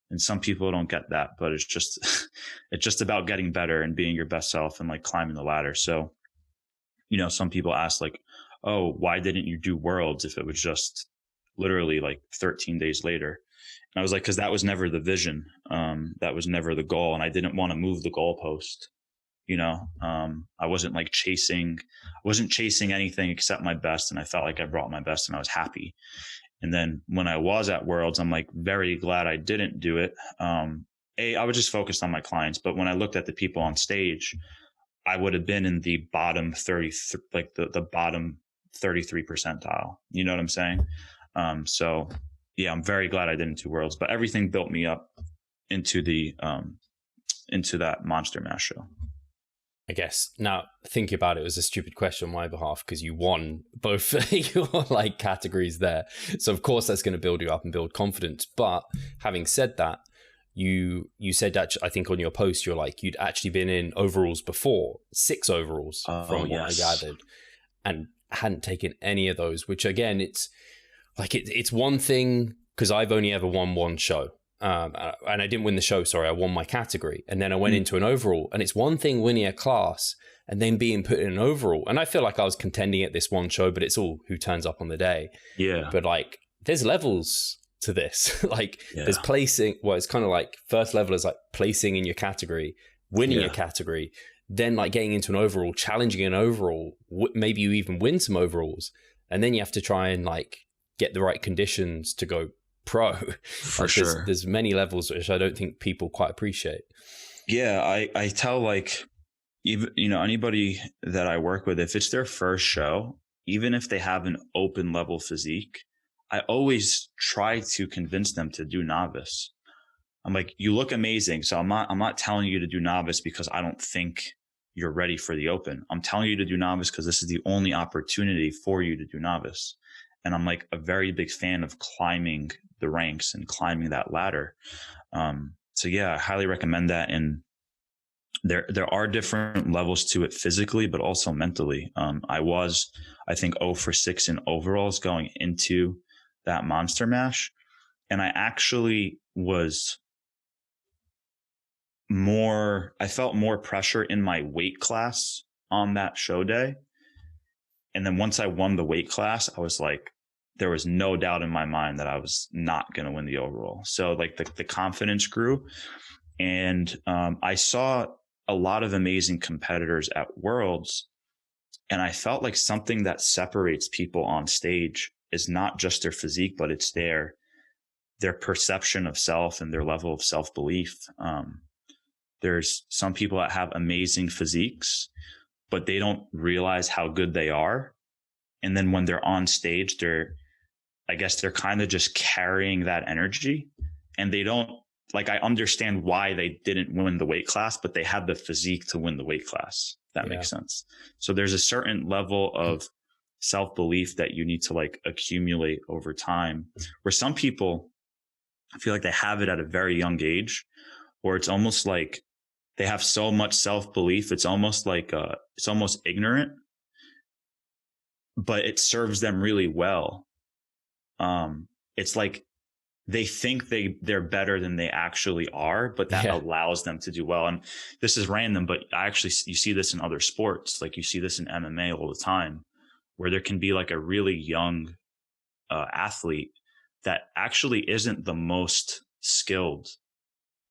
And some people don't get that, but it's just about getting better and being your best self and like climbing the ladder. So, some people ask like, oh, why didn't you do Worlds if it was just literally like 13 days later? And I was like, because that was never the vision. That was never the goal. And I didn't want to move the goalpost. I wasn't chasing anything except my best. And I felt like I brought my best and I was happy. And then when I was at Worlds, I'm like very glad I didn't do it. I was just focused on my clients. But when I looked at the people on stage, I would have been in the bottom 30, like the bottom 33 percentile. You know what I'm saying? So yeah, I'm very glad I didn't do Worlds, but everything built me up into that Monster Mash show. I guess now thinking about it, was a stupid question on my behalf because you won both your like categories there. So of course that's going to build you up and build confidence. But having said that, you said that, I think on your post, you're like, you'd actually been in overalls before, 6 overalls from what I gathered, and hadn't taken any of those, which again, it's like, it's one thing, because I've only ever won one show. And I didn't win the show, sorry, I won my category. And then I went into an overall, and it's one thing winning a class and then being put in an overall. And I feel like I was contending at this one show, but it's all who turns up on the day. Yeah. But like, there's levels to this. Like there's placing, well, it's kind of like first level is like placing in your category, winning a category, then like getting into an overall, challenging an overall, maybe you even win some overalls. And then you have to try and like get the right conditions to go pro. For like sure. There's many levels which I don't think people quite appreciate. Yeah, I tell like, even, you know, anybody that I work with, if it's their first show, even if they have an open level physique, I always try to convince them to do novice. I'm like, you look amazing. So I'm not telling you to do novice because I don't think you're ready for the open. I'm telling you to do novice because this is the only opportunity for you to do novice. And I'm like a very big fan of climbing the ranks and climbing that ladder. So yeah, I highly recommend that. And there are different levels to it physically, but also mentally. I think 0 for 6 in overalls going into that monster mash. And I actually I felt more pressure in my weight class on that show day. And then once I won the weight class, I was like, there was no doubt in my mind that I was not going to win the overall. So like the confidence grew. And I saw a lot of amazing competitors at Worlds. And I felt like something that separates people on stage is not just their physique, but it's their perception of self and their level of self-belief. There's some people that have amazing physiques, but they don't realize how good they are. And then when they're on stage, I guess they're kind of just carrying that energy, and they don't, like, I understand why they didn't win the weight class, but they had the physique to win the weight class. That makes sense. So there's a certain level of self-belief that you need to like accumulate over time, where some people, I feel like they have it at a very young age, or it's almost like they have so much self-belief. It's almost like, it's almost ignorant, but it serves them really well. It's like they think they're better than they actually are, but that allows them to do well. And this is random, but you see this in other sports. Like you see this in MMA all the time, where there can be like a really young athlete that actually isn't the most skilled,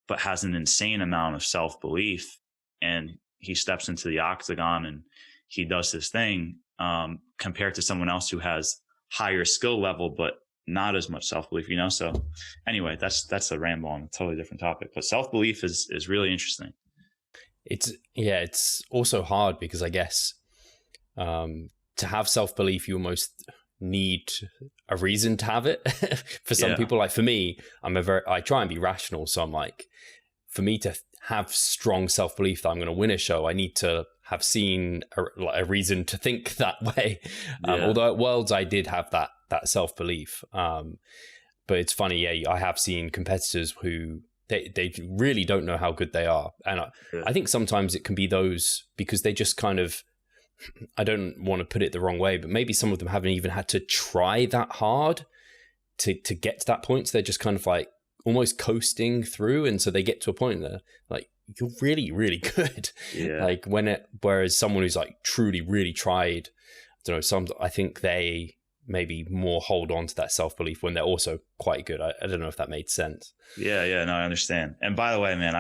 but has an insane amount of self-belief. And he steps into the octagon and he does this thing, compared to someone else who has higher skill level, but not as much self-belief, you know? So anyway, that's a ramble on a totally different topic, but self-belief is really interesting. It's also hard because I guess, to have self-belief, you almost need a reason to have it. For some people, like for me, I try and be rational. So I'm like, for me to have strong self-belief that I'm going to win a show, I need to have seen a reason to think that way. Although at Worlds, I did have that self-belief. But it's funny. I have seen competitors who they really don't know how good they are. And I think sometimes it can be those because they just kind of, I don't want to put it the wrong way, but maybe some of them haven't even had to try that hard to get to that point. So they're just kind of like almost coasting through. And so they get to a point that like, you're really, really good. Like whereas someone who's like truly, really tried, I don't know, I think they maybe more hold on to that self-belief when they're also quite good. I don't know if that made sense. Yeah. No, I understand. And by the way, man,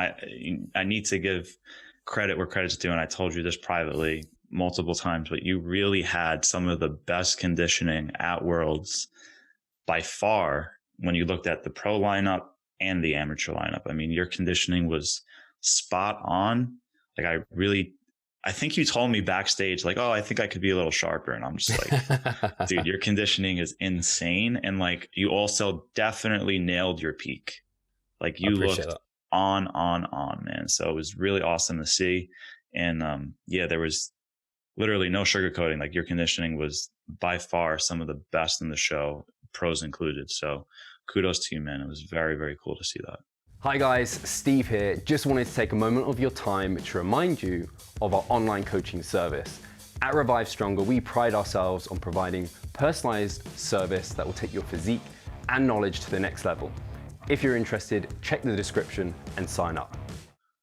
I need to give credit where credit's due. And I told you this privately multiple times, but you really had some of the best conditioning at Worlds by far when you looked at the pro lineup and the amateur lineup. I mean, your conditioning was spot on. Like I think you told me backstage, like, oh, I think I could be a little sharper. And I'm just like, dude, your conditioning is insane. And like, you also definitely nailed your peak. Like you looked on, man. So it was really awesome to see. And there was literally no sugarcoating. Like your conditioning was by far some of the best in the show, pros included. So kudos to you, man. It was very, very cool to see that. Hi guys, Steve here. Just wanted to take a moment of your time to remind you of our online coaching service. At Revive Stronger, we pride ourselves on providing personalized service that will take your physique and knowledge to the next level. If you're interested, check the description and sign up.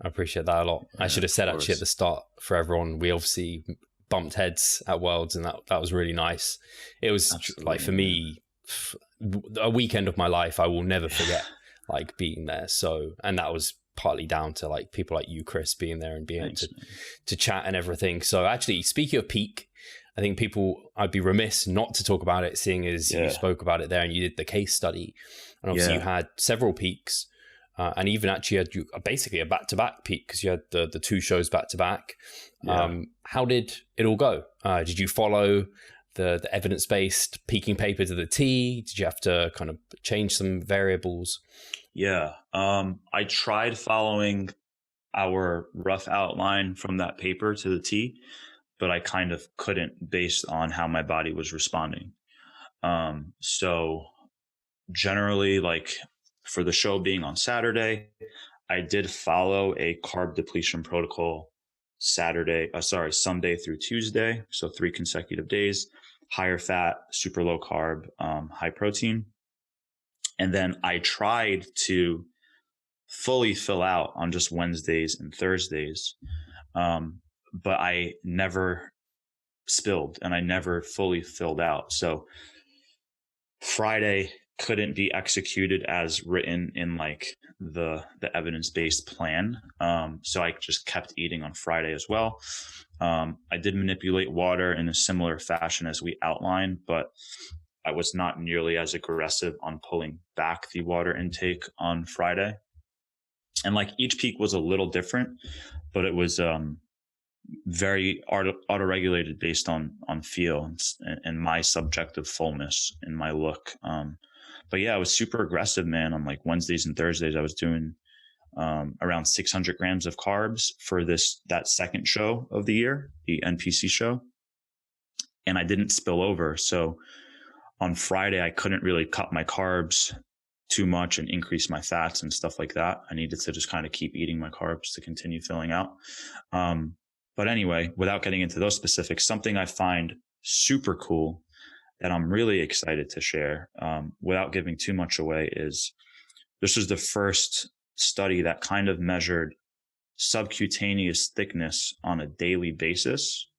I appreciate that a lot. I should have said actually at the start for everyone, we obviously bumped heads at Worlds, and that was really nice. It was like, for me, a weekend of my life I will never forget, like being there. So, and that was partly down to like people like you, Chris, being there and being able to chat and everything. So actually, speaking of peak, I think I'd be remiss not to talk about it, seeing as you spoke about it there and you did the case study, and obviously you had several peaks, and even actually had basically a back-to-back peak because you had the two shows back-to-back. How did it all go? Did you follow the evidence-based peaking paper to the T? Did you have to kind of change some variables? Yeah. I tried following our rough outline from that paper to the T, but I kind of couldn't based on how my body was responding. So generally, like for the show being on Saturday, I did follow a carb depletion protocol Sunday through Tuesday. So 3 consecutive days, higher fat, super low carb, high protein. And then I tried to fully fill out on just Wednesdays and Thursdays. But I never spilled and I never fully filled out. So Friday couldn't be executed as written in like the evidence-based plan. So I just kept eating on Friday as well. I did manipulate water in a similar fashion as we outlined, but I was not nearly as aggressive on pulling back the water intake on Friday. And like each peak was a little different, but it was very auto-regulated based on feel and my subjective fullness in my look. But yeah, I was super aggressive, man. On like Wednesdays and Thursdays, I was doing around 600 grams of carbs for that second show of the year, the NPC show. And I didn't spill over. So on Friday, I couldn't really cut my carbs too much and increase my fats and stuff like that. I needed to just kind of keep eating my carbs to continue filling out. But anyway, without getting into those specifics, something I find super cool that I'm really excited to share, without giving too much away, is this was the first study that kind of measured subcutaneous thickness on a daily basis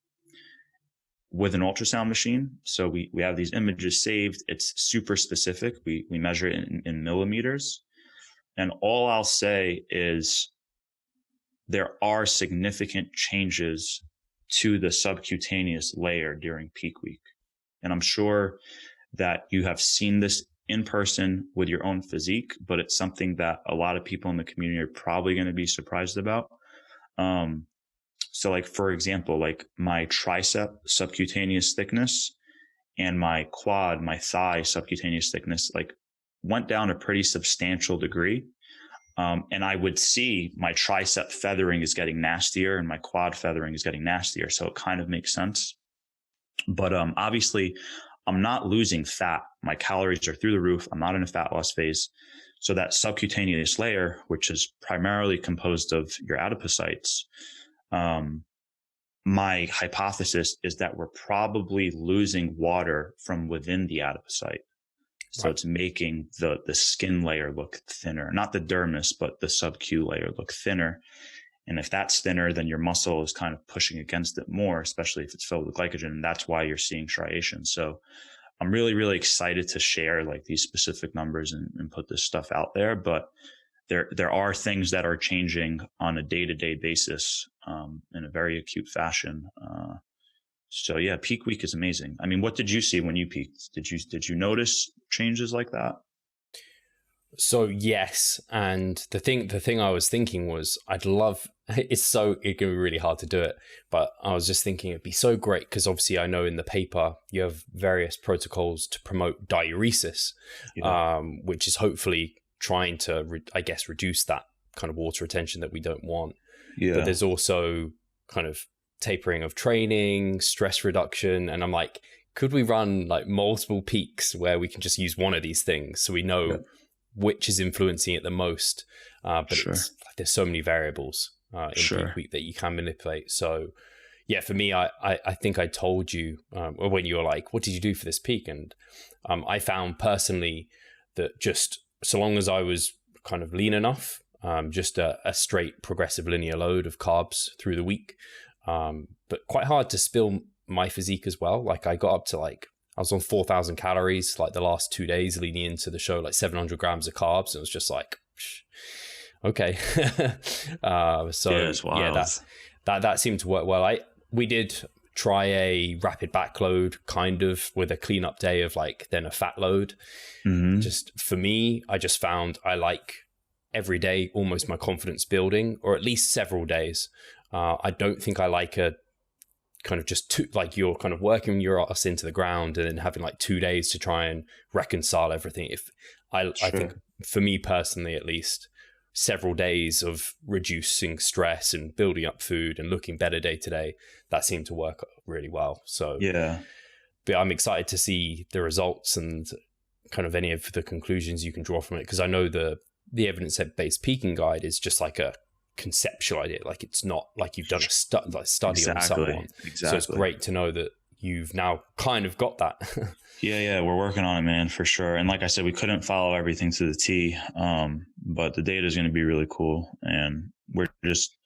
with an ultrasound machine. So we have these images saved. It's super specific. We measure it in millimeters. And all I'll say is there are significant changes to the subcutaneous layer during peak week. And I'm sure that you have seen this in person with your own physique, but it's something that a lot of people in the community are probably going to be surprised about. So like, for example, like my tricep subcutaneous thickness and my quad, my thigh subcutaneous thickness, like went down a pretty substantial degree. And I would see my tricep feathering is getting nastier and my quad feathering is getting nastier. So it kind of makes sense. But obviously, I'm not losing fat. My calories are through the roof. I'm not in a fat loss phase. So that subcutaneous layer, which is primarily composed of your adipocytes, my hypothesis is that we're probably losing water from within the adipocyte. So it's making the skin layer look thinner, not the dermis, but the sub-Q layer look thinner. And if that's thinner, then your muscle is kind of pushing against it more, especially if it's filled with glycogen. And that's why you're seeing striation. So I'm really, really excited to share like these specific numbers and put this stuff out there. But there are things that are changing on a day-to-day basis in a very acute fashion. So yeah, peak week is amazing. I mean, what did you see when you peaked? Did you notice changes like that? So yes, and the thing I was thinking was it can be really hard to do it, but I was just thinking it'd be so great because obviously I know in the paper you have various protocols to promote diuresis, which is hopefully trying to reduce that kind of water retention that we don't want. Yeah. But there's also kind of tapering of training, stress reduction, and I'm like, could we run like multiple peaks where we can just use one of these things so we know which is influencing it the most? but it's like, there's so many variables in peak week that you can manipulate. So yeah, for me, I think I told you when you were like, what did you do for this peak? And I found personally that just so long as I was kind of lean enough, just a straight progressive linear load of carbs through the week, but quite hard to spill my physique as well. Like I got up to I was on 4,000 calories like the last 2 days leading into the show, like 700 grams of carbs. And it was just like, okay. That seemed to work well. We did try a rapid backload kind of with a cleanup day of then a fat load. Mm-hmm. Just for me, I just found I like every day almost my confidence building, or at least several days. I don't think I like a kind of just you're kind of working your ass into the ground and then having 2 days to try and reconcile everything. I think for me personally, at least, several days of reducing stress and building up food and looking better day to day, that seemed to work really well. So yeah, but I'm excited to see the results and kind of any of the conclusions you can draw from it, because I know the evidence-based peaking guide is just like a conceptual idea. It's not like you've done a study on someone. Exactly. So it's great to know that you've now kind of got that. Yeah, we're working on it, man, for sure. And like I said, we couldn't follow everything to the T, but the data is going to be really cool. And we're just,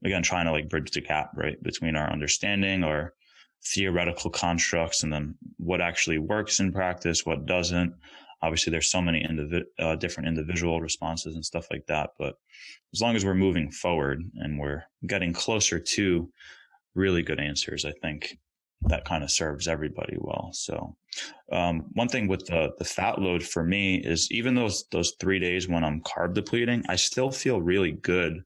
again, trying to bridge the gap, right, between our understanding or theoretical constructs and then what actually works in practice, what doesn't. Obviously, there's so many different individual responses and stuff like that. But as long as we're moving forward and we're getting closer to really good answers, I think that kind of serves everybody well. So one thing with the fat load for me is even those 3 days when I'm carb depleting, I still feel really good,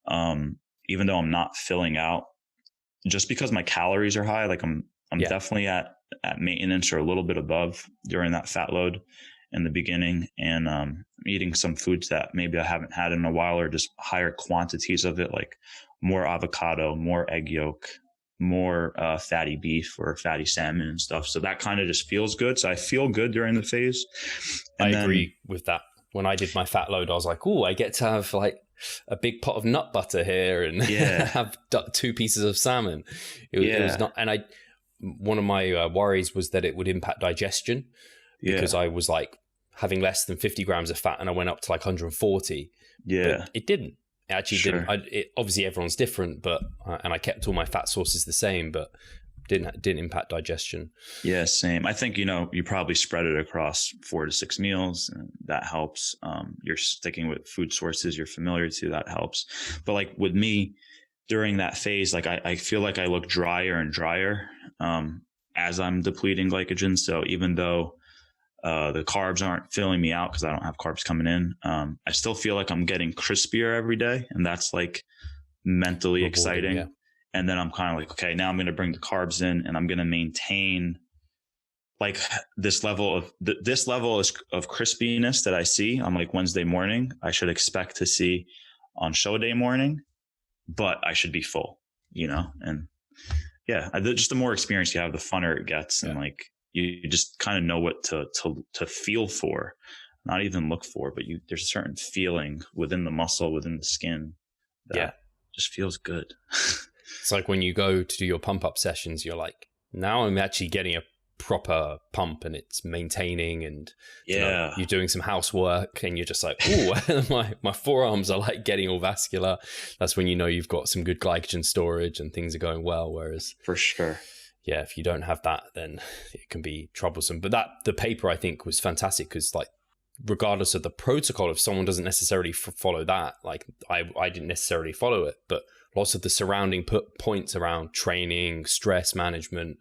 even though I'm not filling out, just because my calories are high. I'm definitely at maintenance or a little bit above during that fat load in the beginning, and I'm eating some foods that maybe I haven't had in a while, or just higher quantities of it, like more avocado, more egg yolk, more fatty beef or fatty salmon and stuff. So that kind of just feels good. So I feel good during the phase. And I agree with that. When I did my fat load, I was like, oh, I get to have a big pot of nut butter here and have 2 pieces of salmon. It was not, and one of my worries was that it would impact digestion, because I was having less than 50 grams of fat and I went up to 140. Yeah. But it didn't. It actually didn't. Obviously, everyone's different, but and I kept all my fat sources the same, but didn't impact digestion. Yeah, same. I think you probably spread it across 4 to 6 meals, and that helps. You're sticking with food sources you're familiar to, that helps. But with me during that phase, I feel like I look drier and drier as I'm depleting glycogen. So even though the carbs aren't filling me out because I don't have carbs coming in, I still feel like I'm getting crispier every day, and that's mentally exciting. Yeah. And then I'm kind of okay, now I'm going to bring the carbs in, and I'm going to maintain this level of crispiness that I see on Wednesday morning. I should expect to see on show day morning, but I should be full, and just the more experience you have, the funner it gets. Yeah. And you just kind of know what to feel for, not even look for, but there's a certain feeling within the muscle, within the skin that just feels good. It's like when you go to do your pump up sessions, you're like, now I'm actually getting a proper pump and it's maintaining, and you're doing some housework and you're just like, oh, my forearms are getting all vascular. That's when you've got some good glycogen storage and things are going well. Whereas for sure, if you don't have that, then it can be troublesome. But the paper I think was fantastic, because regardless of the protocol, if someone doesn't necessarily follow that, I didn't necessarily follow it, but lots of the surrounding points around training, stress management,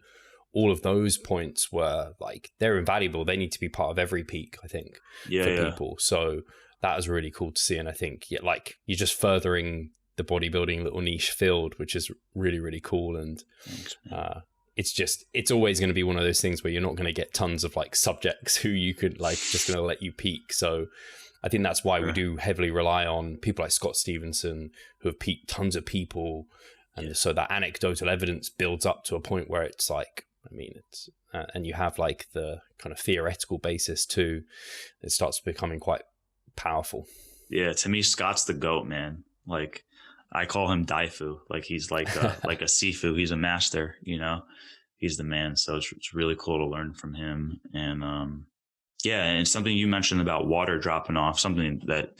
all of those points were they're invaluable. They need to be part of every peak, I think, for people. So that was really cool to see. And I think you're just furthering the bodybuilding little niche field, which is really, really cool. And it's always going to be one of those things where you're not going to get tons of subjects who you could just going to let you peak. So I think that's why we do heavily rely on people like Scott Stevenson, who have peaked tons of people. And so that anecdotal evidence builds up to a point where it's it's and you have the kind of theoretical basis too. It starts becoming quite powerful. Yeah, to me, Scott's the GOAT, man. Like, I call him Daifu. Like, he's like like a Sifu. He's a master, you know. He's the man. So it's really cool to learn from him. And yeah, and something you mentioned about water dropping off, something that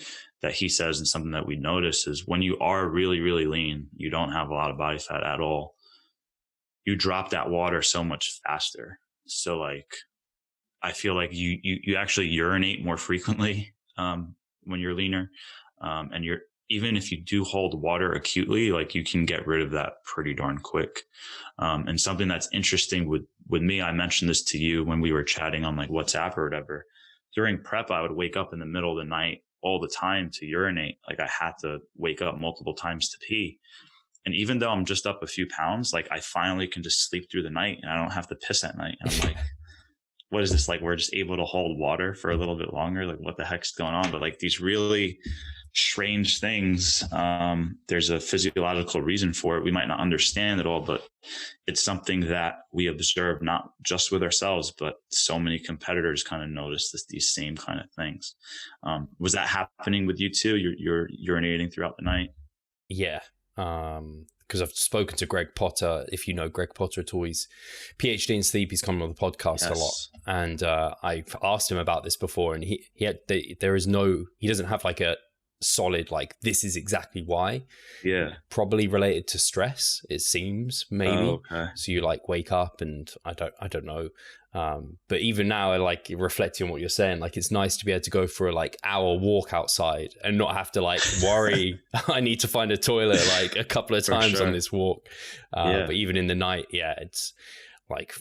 he says and something that we notice is when you are really, really lean, you don't have a lot of body fat at all, you drop that water so much faster. So like, I feel like you actually urinate more frequently when you're leaner, and you're, even if you do hold water acutely, like you can get rid of that pretty darn quick. And something that's interesting with me, I mentioned this to you when we were chatting on like WhatsApp or whatever. During prep, I would wake up in the middle of the night all the time to urinate. Like I had to wake up multiple times to pee. And even though I'm just up a few pounds, like I finally can just sleep through the night and I don't have to piss at night. And I'm like, what is this? Like, we're just able to hold water for a little bit longer. Like, what the heck's going on? But like these really strange things, there's a physiological reason for it. We might not understand it all, but it's something that we observe, not just with ourselves, but so many competitors kind of notice these same kind of things. Was that happening with you too? You're urinating throughout the night? Yeah. Because I've spoken to Greg Potter. If you know Greg Potter at all, he's PhD in sleep. He's come on the podcast a lot, and I've asked him about this before, and he doesn't have like a solid like this is exactly why. Yeah, probably related to stress. It seems maybe. Oh, okay. So you like wake up, and I don't know. But even now, I like reflecting on what you're saying. Like it's nice to be able to go for a like hour walk outside and not have to like worry. I need to find a toilet like a couple of times on this walk. But even in the night, yeah, it's like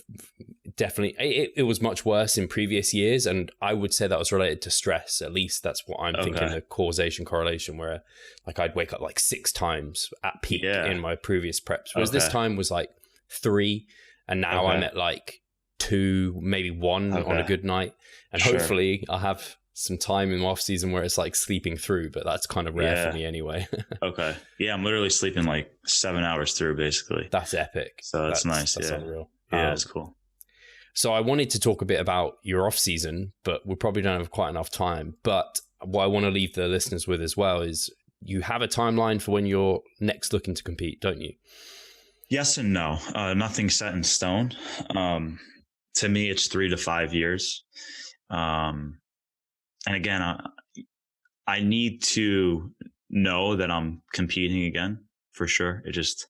definitely it was much worse in previous years, and I would say that was related to stress. At least that's what I'm thinking, the causation correlation, where like I'd wake up like 6 times at peak in my previous preps, whereas this time was like 3, and now I'm at like 2, maybe 1 on a good night, and hopefully I'll have some time in off season where it's like sleeping through, but that's kind of rare for me anyway. Okay. Yeah, I'm literally sleeping like 7 hours through basically. That's epic. So that's nice. That's unreal. Yeah, that's cool. So I wanted to talk a bit about your off season, but we probably don't have quite enough time. But what I want to leave the listeners with as well is you have a timeline for when you're next looking to compete, don't you? Yes and no. Nothing set in stone. To me, it's 3 to 5 years. And again, I need to know that I'm competing again for sure. It just,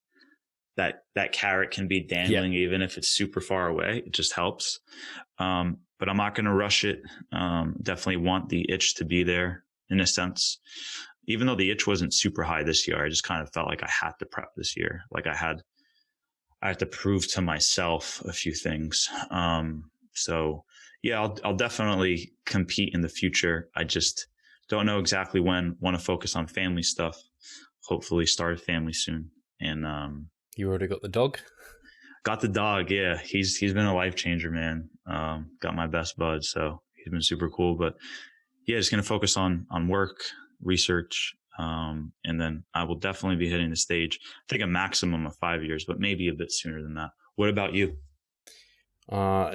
that carrot can be dangling even if it's super far away. It just helps. But I'm not going to rush it. Definitely want the itch to be there in a sense. Even though the itch wasn't super high this year, I just kind of felt like I had to prep this year. Like I had to prove to myself a few things. So yeah, I'll definitely compete in the future. I just don't know exactly when. Want to focus on family stuff. Hopefully start a family soon. And you already got the dog? Got the dog, yeah. He's been a life changer, man. Got my best bud, so he's been super cool. But yeah, just gonna focus on work, research, and then I will definitely be hitting the stage. I think a maximum of 5 years, but maybe a bit sooner than that. What about you?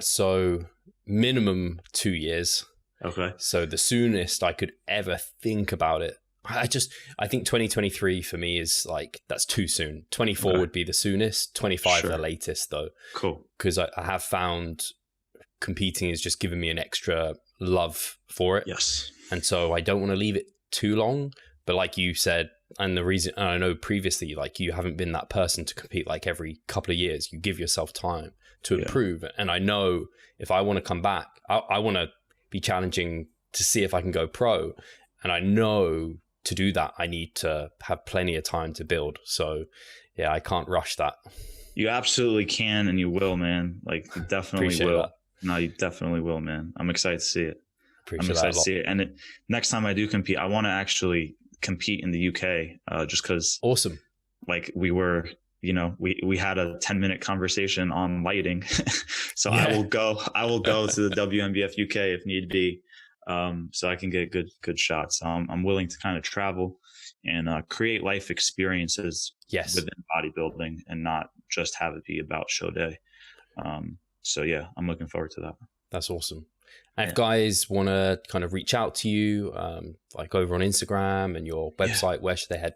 So minimum 2 years. Okay. So the soonest I could ever think about it, I think 2023 for me is like, that's too soon. 24 would be the soonest, 25 the latest though. Cool. Because I have found competing has just given me an extra love for it. Yes. And so I don't want to leave it too long. But like you said, and the reason, and I know previously, like you haven't been that person to compete like every couple of years. You give yourself time to improve. And I know if I want to come back, I want to be challenging to see if I can go pro. And I know to do that, I need to have plenty of time to build. So yeah, I can't rush that. You absolutely can, and you will, man. Like you definitely Appreciate will. That. No, you definitely will, man. I'm excited to see it. Appreciate I'm excited that a lot. to see it. And next time I do compete, I want to actually compete in the UK, just because. Awesome. Like we were, we had a 10-minute conversation on lighting. So I will go to the WNBF UK if need be. So I can get good shots. I'm willing to kind of travel and create life experiences within bodybuilding and not just have it be about show day. So yeah, I'm looking forward to that. That's awesome. And if guys want to kind of reach out to you, like over on Instagram and your website, where should they head?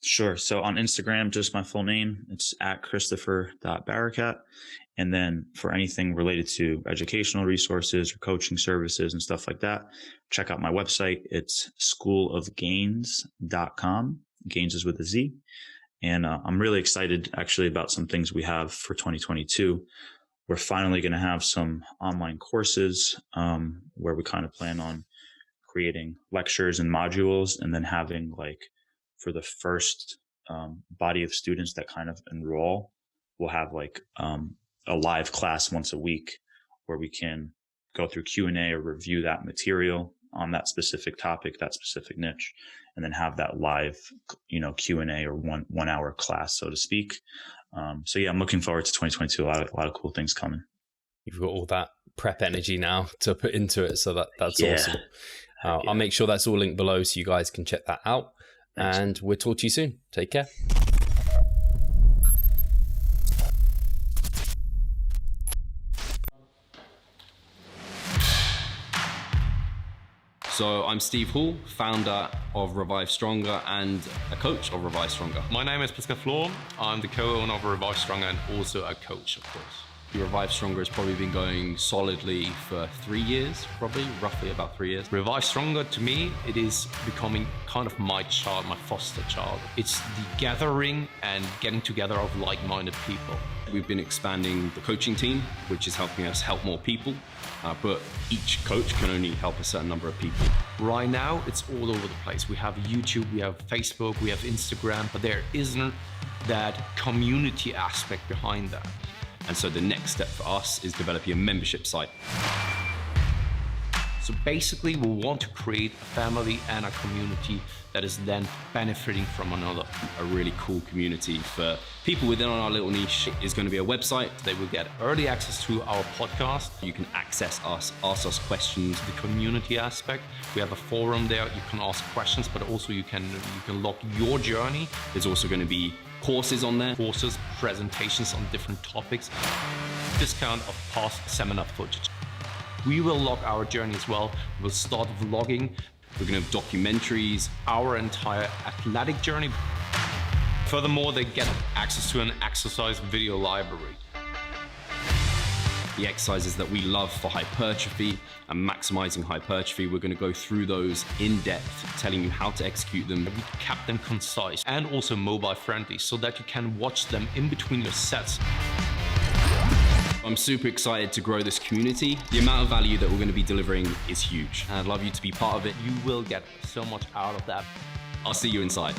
Sure. So on Instagram, just my full name, it's at Christopher.Barakat. And then for anything related to educational resources or coaching services and stuff like that, check out my website. It's schoolofgains.com. Gains is with a Z. And I'm really excited actually about some things we have for 2022. We're finally going to have some online courses where we kind of plan on creating lectures and modules, and then having like for the first body of students that kind of enroll, we'll have like a live class once a week where we can go through Q&A or review that material on that specific topic, that specific niche, and then have that live, Q&A or one hour class, so to speak. So yeah, I'm looking forward to 2022. A lot of cool things coming. You've got all that prep energy now to put into it. So that's awesome. I'll make sure that's all linked below so you guys can check that out. Thanks. And we'll talk to you soon. Take care. So I'm Steve Hall, founder of Revive Stronger and a coach of Revive Stronger. My name is Pascal Flor. I'm the co-owner of Revive Stronger and also a coach, of course. Revive Stronger has probably been going solidly for 3 years, roughly about 3 years. Revive Stronger, to me, it is becoming kind of my child, my foster child. It's the gathering and getting together of like-minded people. We've been expanding the coaching team, which is helping us help more people, but each coach can only help a certain number of people. Right now, it's all over the place. We have YouTube, we have Facebook, we have Instagram, but there isn't that community aspect behind that. And so the next step for us is developing a membership site. So basically, we want to create a family and a community that is then benefiting from another. A really cool community for people within our little niche is going to be a website. They will get early access to our podcast. You can access us, ask us questions. The community aspect, we have a forum there. You can ask questions, but also you can log your journey. There's also going to be courses on there. Courses, presentations on different topics. Discount of past seminar footage. We will log our journey as well. We'll start vlogging. We're going to have documentaries. Our entire athletic journey. Furthermore, they get access to an exercise video library. The exercises that we love for hypertrophy and maximizing hypertrophy, we're going to go through those in depth, telling you how to execute them. We kept them concise and also mobile friendly so that you can watch them in between your sets. I'm super excited to grow this community. The amount of value that we're going to be delivering is huge. And I'd love you to be part of it. You will get so much out of that. I'll see you inside.